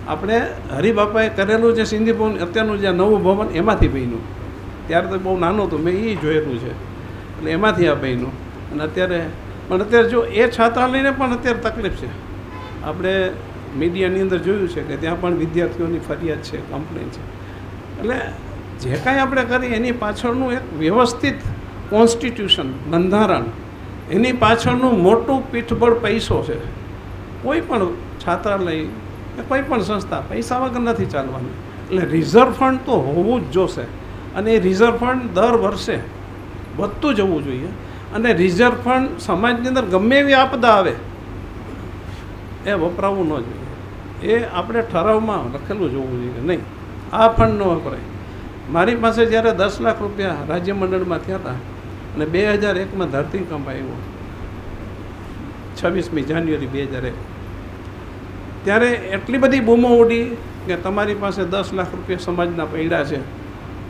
આપણે હરિબાપાએ કરેલું જે સિંધી ભવન અત્યારનું જે નવું ભવન એમાંથી બન્યું. ત્યારે તો બહુ નાનું હતું, મેં એ જોયેલું છે. એટલે એમાંથી આ બન્યું. અને અત્યારે જો એ છાત્રાલયને પણ અત્યારે તકલીફ છે. આપણે મીડિયાની અંદર જોયું છે કે ત્યાં પણ વિદ્યાર્થીઓની ફરિયાદ છે, કમ્પ્લેન છે. એટલે જે કાંઈ આપણે કરીએ એની પાછળનું એક વ્યવસ્થિત કોન્સ્ટિટ્યુશન, બંધારણ, એની પાછળનું મોટું પીઠબળ પૈસો છે. કોઈ પણ છાત્રાલય કે કોઈ પણ સંસ્થા પૈસા વગર નથી ચાલવાની. એટલે રિઝર્વ ફંડ તો હોવું જ જોશે. અને એ રિઝર્વ ફંડ દર વર્ષે વધતું જવું જોઈએ. અને રિઝર્વ ફંડ સમાજની અંદર ગમે એવી આપદા આવે એ વપરાવું ન જોઈએ. એ આપણે ઠરાવમાં લખેલું જોવું જોઈએ કે નહીં, આ ફંડ ન વપરાય. મારી પાસે જ્યારે 10 લાખ રૂપિયા રાજ્ય મંડળમાં થયા હતા અને 2001માં ધરતીકંપ આવ્યો, 26મી જાન્યુઆરી 2001, ત્યારે એટલી બધી બૂમો ઉડી કે તમારી પાસે 10 લાખ રૂપિયા સમાજના પડ્યા છે,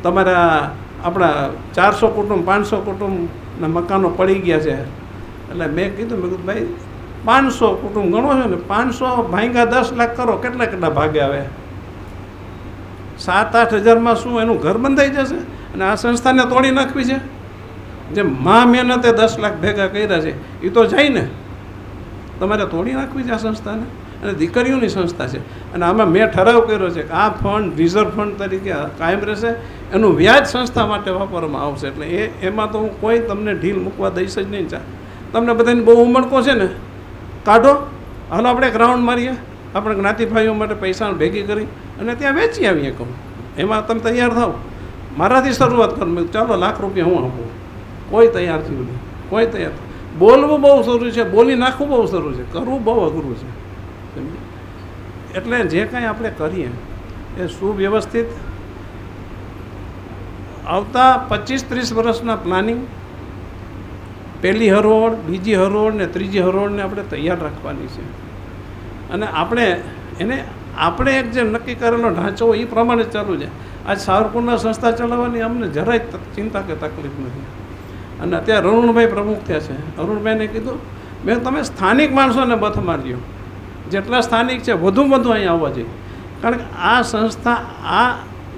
તમારા આપણા 400 કુટુંબ 500 કુટુંબના મકાનો પડી ગયા છે. એટલે મેં કીધું ભાઈ 500 કુટુંબ ગણો છો ને, 500 ભાંગ્યા 10 લાખ કરો, કેટલા ભાગે આવે? 7-8 હજારમાં શું એનું ઘર બંધાઈ જશે? અને આ સંસ્થાને તોડી નાખવી છે? જે મહેનતે 10 લાખ ભેગા કર્યા છે એ તો જાય ને. તમારે તોડી નાખવી છે આ સંસ્થાને. અને દીકરીઓની સંસ્થા છે અને આમાં મેં ઠરાવ કર્યો છે કે આ ફંડ રિઝર્વ ફંડ તરીકે કાયમ રહેશે, એનું વ્યાજ સંસ્થા માટે વાપરવામાં આવશે. એટલે એમાં તો હું કોઈ તમને ઢીલ મૂકવા દઈશ જ નહીં. તમને બધાની બહુ ઉમળકો છે ને, કાઢો, હાલો આપણે એક રાઉન્ડ મારીએ, આપણે જ્ઞાતિભાઈઓ માટે પૈસા ભેગી કરી અને ત્યાં વેચી આવીએ. કહું એમાં તમે તૈયાર થાવ, મારાથી શરૂઆત કરો. મેં ચાલો ₹1,00,000 હું આપું. કોઈ તૈયાર થયું નહીં, કોઈ તૈયાર. બોલવું બહુ સરું છે, બોલી નાખવું બહુ સરું છે, કરવું બહુ અઘરું છે. એટલે જે કાંઈ આપણે કરીએ એ સુવ્યવસ્થિત આવતા 25-30 વર્ષના પ્લાનિંગ, પહેલી હરોળ, બીજી હરોળ ને ત્રીજી હરોળને આપણે તૈયાર રાખવાની છે. અને આપણે એક જે નક્કી કરેલો ઢાંચો હોય એ પ્રમાણે ચાલુ છે. આજ સાવરકુંડલા સંસ્થા ચલાવવાની અમને જરાય ચિંતા કે તકલીફ નથી. અને અત્યારે અરુણભાઈ પ્રમુખ થયા છે. અરુણભાઈને કીધું મેં તમે સ્થાનિક માણસોને બથ મારજો, જેટલા સ્થાનિક છે વધુ અહીંયા આવવા જોઈએ. કારણ કે આ સંસ્થા આ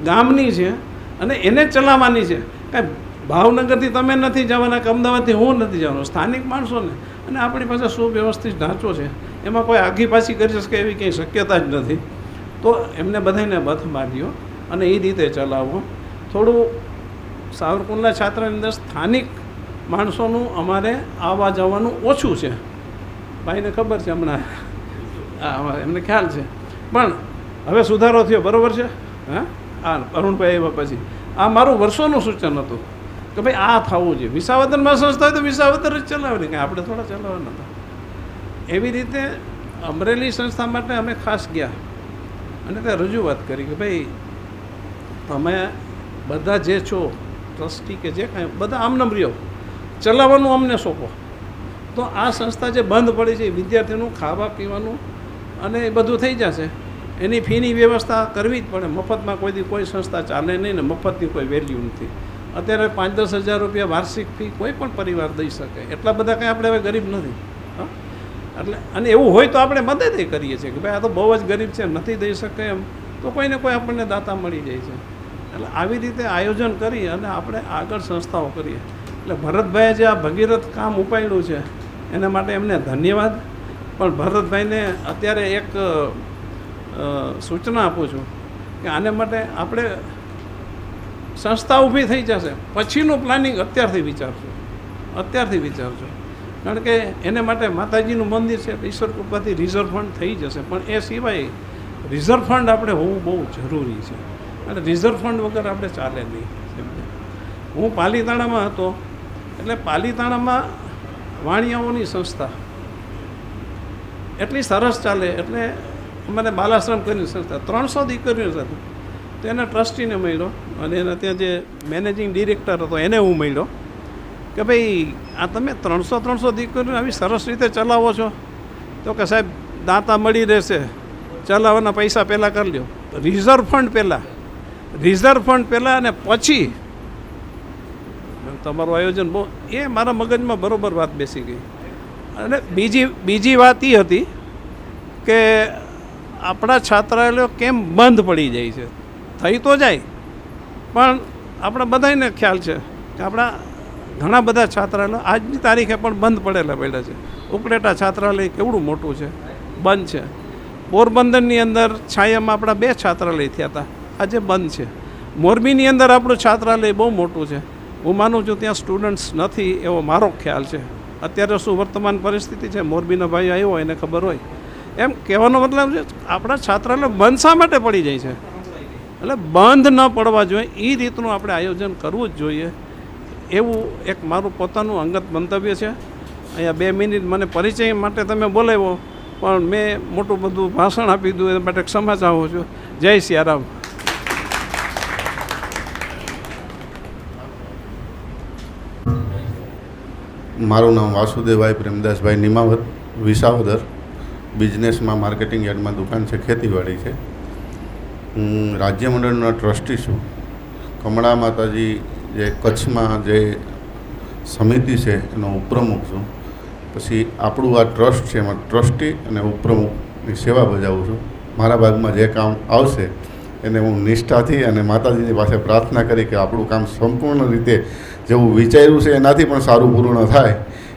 ગામની છે અને એને ચલાવવાની છે. કાંઈ ભાવનગરથી તમે નથી જવાના કે અમદાવાદથી હું નથી જવાનો, સ્થાનિક માણસોને. અને આપણી પાસે સુવ્યવસ્થિત ઢાંચો છે, એમાં કોઈ આગી પાછી કરી શકે એવી કંઈ શક્યતા જ નથી. તો એમને બધાને બથ માર્યો અને એ રીતે ચલાવો. થોડું સાવરકુંડલા છાત્રની અંદર સ્થાનિક માણસોનું અમારે આવવા જવાનું ઓછું છે. ભાઈને ખબર છે, હમણાં એમને ખ્યાલ છે. પણ હવે સુધારો થયો, બરાબર છે. હા, અરુણભાઈ આવ્યા પછી આ મારું વર્ષોનું સૂચન હતું કે ભાઈ આ થવું જોઈએ. વિસાવદરમાં સંસ્થા હોય તો વિસાવદર જ ચલાવવાની, કંઈ આપણે થોડા ચલાવવાના હતા. એવી રીતે અમરેલી સંસ્થા માટે અમે ખાસ ગયા અને ત્યાં રજૂઆત કરી કે ભાઈ તમે બધા જે છો ટ્રસ્ટી કે જે કાંઈ બધા આમનામ રહ્યો, ચલાવવાનું અમને સોંપો. તો આ સંસ્થા જે બંધ પડી છે વિદ્યાર્થીનું ખાવા પીવાનું અને એ બધું થઈ જશે. એની ફીની વ્યવસ્થા કરવી જ પડે. મફતમાં કોઈ સંસ્થા ચાલે નહીં ને મફતની કોઈ વેલ્યુ નથી. અત્યારે 5-10 હજાર રૂપિયા વાર્ષિક ફી કોઈ પણ પરિવાર દઈ શકે, એટલા બધા કંઈ આપણે હવે ગરીબ નથી. એટલે અને એવું હોય તો આપણે મદદ કરીએ છીએ કે ભાઈ આ તો બહુ જ ગરીબ છે, નથી દઈ શકે એમ, તો કોઈને કોઈ આપણને દાતા મળી જાય છે. એટલે આવી રીતે આયોજન કરી અને આપણે આગળ સંસ્થાઓ કરીએ. એટલે ભરતભાઈએ જે આ ભગીરથ કામ ઉપાડ્યું છે એના માટે એમને ધન્યવાદ. પણ ભરતભાઈને અત્યારે એક સૂચના આપું છું કે આને માટે આપણે સંસ્થા ઊભી થઈ જશે પછીનું પ્લાનિંગ અત્યારથી વિચારજો. કારણ કે એને માટે માતાજીનું મંદિર છે, ઈશ્વર કૃપાથી રિઝર્વ ફંડ થઈ જશે. પણ એ સિવાય રિઝર્વ ફંડ આપણે હોવું બહુ જરૂરી છે. અને રિઝર્વ ફંડ વગર આપણે ચાલે નહીં. હું પાલીતાણામાં હતો, એટલે પાલીતાણામાં વાણિયાઓની સંસ્થા એટલી સરસ ચાલે. એટલે અમારે બાલાશ્રમ કરીને સંસ્થા 300 દીકરીઓ સાથે, તો એના ટ્રસ્ટીને મળ્યો અને એના ત્યાં જે મેનેજિંગ ડિરેક્ટર હતો એને હું મળ્યો કે ભાઈ આ તમે 300 દીકરીઓ આવી સરસ રીતે ચલાવો છો. તો કે સાહેબ દાતા મળી રહેશે, ચલાવવાના પૈસા પહેલાં કરી લ્યો. રિઝર્વ ફંડ પહેલાં અને પછી તમારું આયોજન બહુ, એ મારા મગજમાં બરાબર વાત બેસી ગઈ. અને બીજી વાત એ હતી કે આપણા છાત્રાલયો કેમ બંધ પડી જાય છે. થઈ તો જાય, પણ આપણે બધાને ખ્યાલ છે કે આપણા ઘણા બધા છાત્રાલયો આજની તારીખે પણ બંધ પડ્યા છે. ઉપલેટા છાત્રાલય કેવડું મોટું છે, બંધ છે. પોરબંદરની અંદર છાયામાં આપણા 2 છાત્રાલય થયા હતા, આજે બંધ છે. મોરબીની અંદર આપણું છાત્રાલય બહુ મોટું છે. હું માનું છું ત્યાં સ્ટુડન્ટ્સ નથી એવો મારો ખ્યાલ છે. અત્યારે શું વર્તમાન પરિસ્થિતિ છે, મોરબીનો ભાઈ આવ્યો એને ખબર હોય. એમ કહેવાનો મતલબ છે આપણા છાત્રાલય બંધ શા માટે પડી જાય છે. એટલે બંધ ન પડવા જોઈએ એ રીતનું આપણે આયોજન કરવું જ જોઈએ. એવું એક મારું પોતાનું અંગત મંતવ્ય છે. અહીંયા 2 મિનિટ મને પરિચય માટે તમે બોલાવ્યો, પણ મેં મોટું બધું ભાષણ આપી દીધું, એના માટે ક્ષમા ચાહું છું. જય સિયારામ. મારું નામ વાસુદેવભાઈ પ્રેમદાસભાઈ નિમાવત, વિસાવદર. બિઝનેસમાં માર્કેટિંગ યાર્ડમાં દુકાન છે, ખેતીવાડી છે. હું રાજ્ય મંડળનો ટ્રસ્ટી છું. કમળા માતાજી જે કચ્છમાં જે સમિતિ છે એનો ઉપપ્રમુખ છું. પછી આપણું આ ટ્રસ્ટ છે એમાં ટ્રસ્ટી અને ઉપપ્રમુખની સેવા બજાવું છું. મારા ભાગમાં જે કામ આવશે એને હું નિષ્ઠાથી અને માતાજીની પાસે પ્રાર્થના કરી કે આપણું કામ સંપૂર્ણ રીતે જેવું વિચાર્યું છે એનાથી પણ સારું પૂર્ણ થાય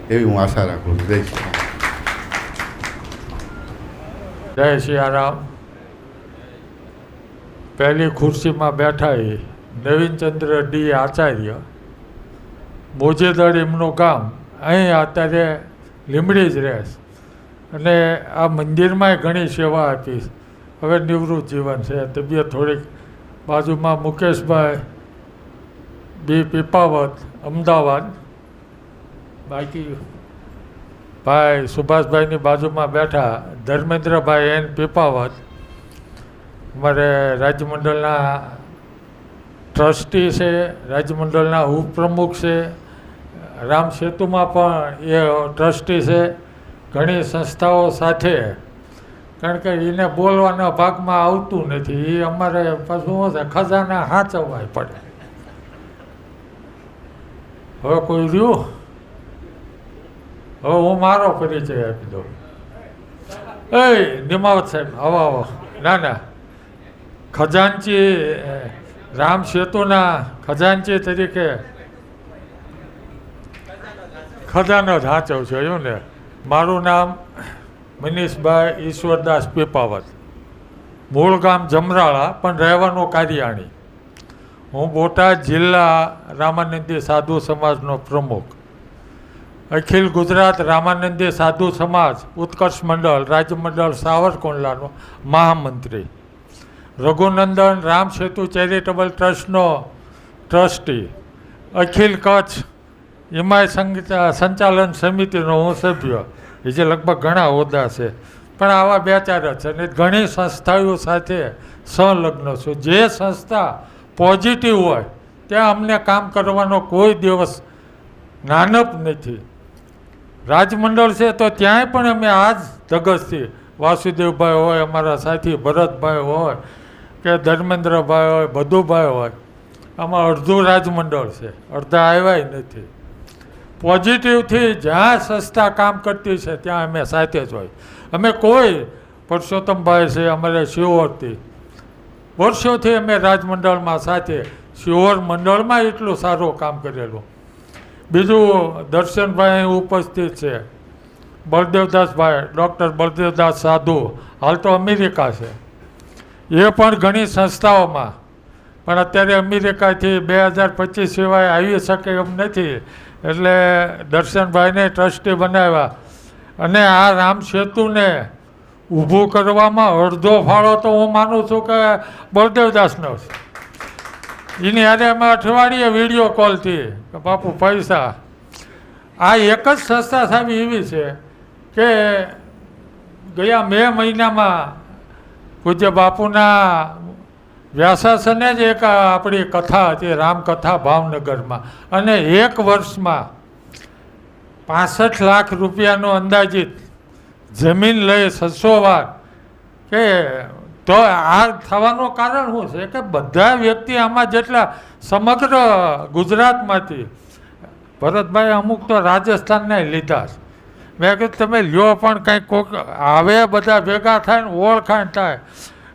એવી હું આશા રાખું છું. જય શ્રી રામ. જય સિયારામ. પહેલી ખુરશીમાં બેઠા એ નવીનચંદ્ર ડી આચાર્ય, મોજેદળ એમનું ગામ, અહીં અત્યારે લીમડી જ રહે અને આ મંદિરમાં ઘણી સેવા આપી. હવે નિવૃત્ત જીવન છે, તબિયત થોડીક. બાજુમાં મુકેશભાઈ બી પીપાવત, અમદાવાદ. બાકી ભાઈ સુભાષભાઈની બાજુમાં બેઠા ધર્મેન્દ્રભાઈ એન પીપાવત, અમારે રાજ્યમંડળના ટ્રસ્ટી છે, રાજ્યમંડળના ઉપપ્રમુખ છે, રામ સેતુમાં પણ એ ટ્રસ્ટી છે. ઘણી સંસ્થાઓ સાથે, કારણ કે એને બોલવાના ભાગમાં આવતું નથી. એ અમારે પાછું શું છે, ખજાના સાચવવાય પડે. હવે કોઈ રહ્યું? હવે હું મારો પરિચય આપી દઉં. નિમાવત સાહેબ, આવો આવો. ના ના, ખજાનચી, રામ સેતુના ખજાનચી તરીકે ખજાનો જ સાચવ છે એવું ને. મારું નામ મનીષભાઈ ઈશ્વરદાસ પીપાવત, મૂળ ગામ જમરાળા પણ રહેવાનું કારિયાણી. હું બોટાદ જિલ્લા રામાનંદી સાધુ સમાજનો પ્રમુખ, અખિલ ગુજરાત રામાનંદી સાધુ સમાજ ઉત્કર્ષ મંડળ રાજ્યમંડળ સાવરકુંડલાનો મહામંત્રી, રઘુનંદન રામ સેતુ ચેરિટેબલ ટ્રસ્ટનો ટ્રસ્ટી, અખિલ કચ્છ હિમાય સંચાલન સમિતિનો હું સભ્ય. એ જે લગભગ ઘણા હોદ્દા છે, પણ આવા 2-4 જ છે. અને ઘણી સંસ્થાઓ સાથે સંલગ્ન છું. જે સંસ્થા પોઝિટિવ હોય ત્યાં અમને કામ કરવાનો કોઈ દિવસ નાનપ નથી. રાજમંડળ છે તો ત્યાંય પણ અમે આ જ ધગસથી, વાસુદેવભાઈ હોય, અમારા સાથી ભરતભાઈ હોય કે ધર્મેન્દ્રભાઈ હોય, બધુભાઈ હોય, આમાં અડધું રાજમંડળ છે, અડધા આવ્યા નથી. પોઝિટિવથી જ્યાં સંસ્થા કામ કરતી છે ત્યાં અમે સાથે જ હોય. અમે કોઈ, પરસોત્તમભાઈ છે અમારે શિહોરથી, વર્ષોથી અમે રાજમંડળમાં સાથે, શિહોર મંડળમાં એટલું સારું કામ કરેલું. બીજું દર્શનભાઈ ઉપસ્થિત છે, બળદેવદાસભાઈ, ડૉક્ટર બળદેવદાસ સાધુ, હાલ તો અમેરિકા છે. એ પણ ઘણી સંસ્થાઓમાં, પણ અત્યારે અમેરિકાથી 2025 સિવાય આવી શકે એમ નથી. એટલે દર્શનભાઈને ટ્રસ્ટી બનાવ્યા. અને આ રામ સેતુને ઊભું કરવામાં અડધો ફાળો તો હું માનું છું કે બળદેવદાસનો છે. એની હારે અમે અઠવાડિયે વિડીયો કોલથી કે બાપુ પૈસા. આ એક જ સંસ્થા સાહેબ એવી છે કે ગયા મે મહિનામાં પૂજ્ય બાપુના વ્યાસાસને જ એક આપણી કથા હતી, રામકથા ભાવનગરમાં, અને 1 વર્ષમાં 65 લાખ રૂપિયાનો અંદાજિત જમીન લઈ 600 વાર. કે તો આ થવાનું કારણ શું છે કે બધા વ્યક્તિ આમાં જેટલા સમગ્ર ગુજરાતમાંથી, ભરતભાઈ અમુક તો રાજસ્થાનના લીધા છે. મેં કીધું તમે લ્યો પણ કંઈક કોક આવે, બધા ભેગા થાય ને ઓળખાણ થાય.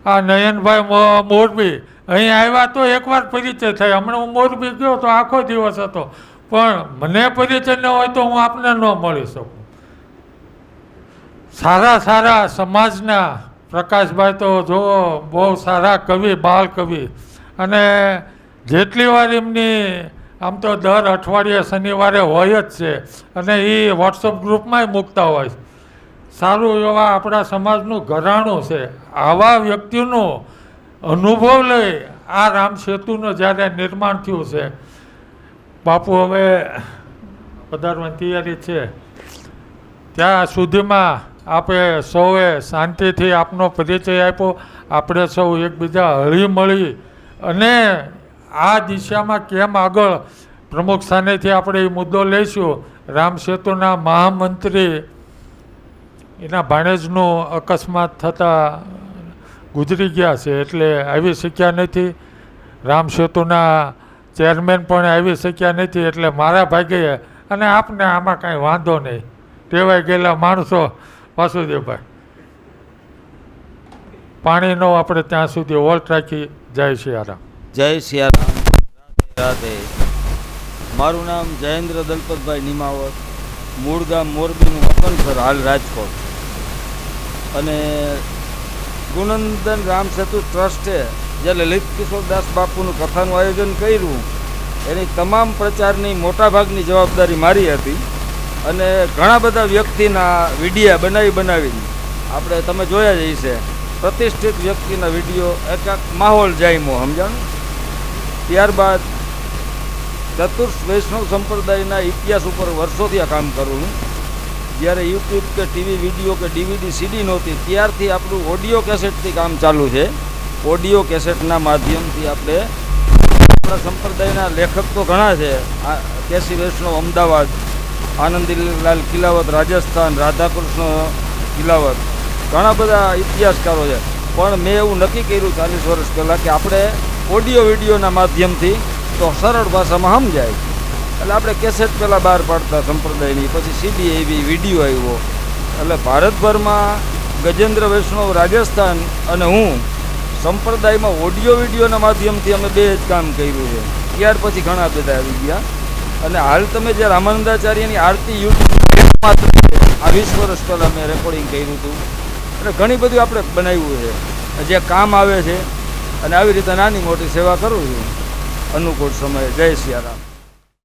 આ નયનભાઈ મોરબી અહીં આવ્યા તો એકવાર પરિચય થાય. હમણાં હું મોરબી ગયો તો આખો દિવસ હતો, પણ મને પરિચય ન હોય તો હું આપને ન મળી શકું. સારા સારા સમાજના પ્રકાશભાઈ તો જો બહુ સારા કવિ, બાળ કવિ, અને જેટલી વાર એમની આમ તો દર અઠવાડિયે શનિવારે હોય જ છે, અને એ વોટ્સઅપ ગ્રુપમાંય મૂકતા હોય. સારું એવા આપણા સમાજનું ઘરાણું છે. આવા વ્યક્તિનો અનુભવ લઈ આ રામ સેતુનું જ્યારે નિર્માણ થયું છે, બાપુ હવે પધારવાની તૈયારી છે, ત્યાં સુધીમાં આપણે સૌએ શાંતિથી આપનો પરિચય આપ્યો. આપણે સૌ એકબીજા હળીમળી અને આ દિશામાં કેમ આગળ પ્રમુખ સ્થાનેથી આપણે એ મુદ્દો લઈશું. રામ સેતુના મહામંત્રી, એના ભાણેજનું અકસ્માત થતાં ગુજરી ગયા છે, એટલે આવી શક્યા નથી. રામ સેતુના ચેરમેન પણ આવી શક્યા નથી, એટલે મારા ભાગે, અને આપને આમાં કાંઈ વાંધો નહીં, ટેવાઈ ગયેલા માણસો. વાસુદેવભાઈ, પાણીનો આપણે ત્યાં સુધી વોલ્ટ રાખી. જય સિયારામ. જય સિયારામ. રાધે. મારું નામ જયેન્દ્ર દલપતભાઈ નિમાવત, મૂળ ગામ મોરબીનું વતન સર, હાલ રાજકોટ. અને રઘુનંદન રામસેતુ ટ્રસ્ટે જે લલિત કિશોરદાસ બાપુનું કથાનું આયોજન કર્યું એની તમામ પ્રચારની મોટાભાગની જવાબદારી મારી હતી અને ઘણા બધા વ્યક્તિના વિડીયા બનાવીને આપણે તમે જોયા જ હશે પ્રતિષ્ઠિત વ્યક્તિના વિડીયો એક માહોલ જામ્યો સમજાણું. ત્યારબાદ ચતુર્થ વૈષ્ણવ સંપ્રદાયના ઇતિહાસ ઉપર વર્ષોથી આ કામ કરું છું. જ્યારે યુટ્યુબ કે ટીવી વિડીયો કે DVD CD નહોતી ત્યારથી આપણું ઓડિયો કેસેટથી કામ ચાલુ છે. ઓડિયો કેસેટના માધ્યમથી આપણે આપણા સંપ્રદાયના લેખક તો ઘણા છે, કેસી વૈષ્ણવ અમદાવાદ, આનંદીલાલ કિલાવત રાજસ્થાન, રાધાકૃષ્ણ કિલાવત, ઘણા બધા ઇતિહાસકારો છે. પણ મેં એવું નક્કી કર્યું 40 વર્ષ પહેલાં કે આપણે ઓડિયો વિડીયોના માધ્યમથી તો સરળ ભાષામાં સમજાય એટલે આપણે કેસેટ પહેલાં બહાર પાડતા સંપ્રદાયની, પછી CD આવી, વિડીયો આવ્યો. એટલે ભારતભરમાં ગજેન્દ્ર વૈષ્ણવ રાજસ્થાન અને હું સંપ્રદાયમાં ઓડિયો વિડીયોના માધ્યમથી અમે બે જ કામ કર્યું છે. ત્યાર પછી ઘણા બધા આવી ગયા અને હાલ તમે જે રામાનંદાચાર્યની આરતી યુટ્યુબમાં આ 20 વર્ષ પહેલાં મેં રેકોર્ડિંગ કર્યું હતું અને ઘણી બધું આપણે બનાવ્યું છે જે કામ આવે છે અને આવી રીતે નાની મોટી સેવા કરું છું અનુકૂળ સમયે. જય સિયારામ.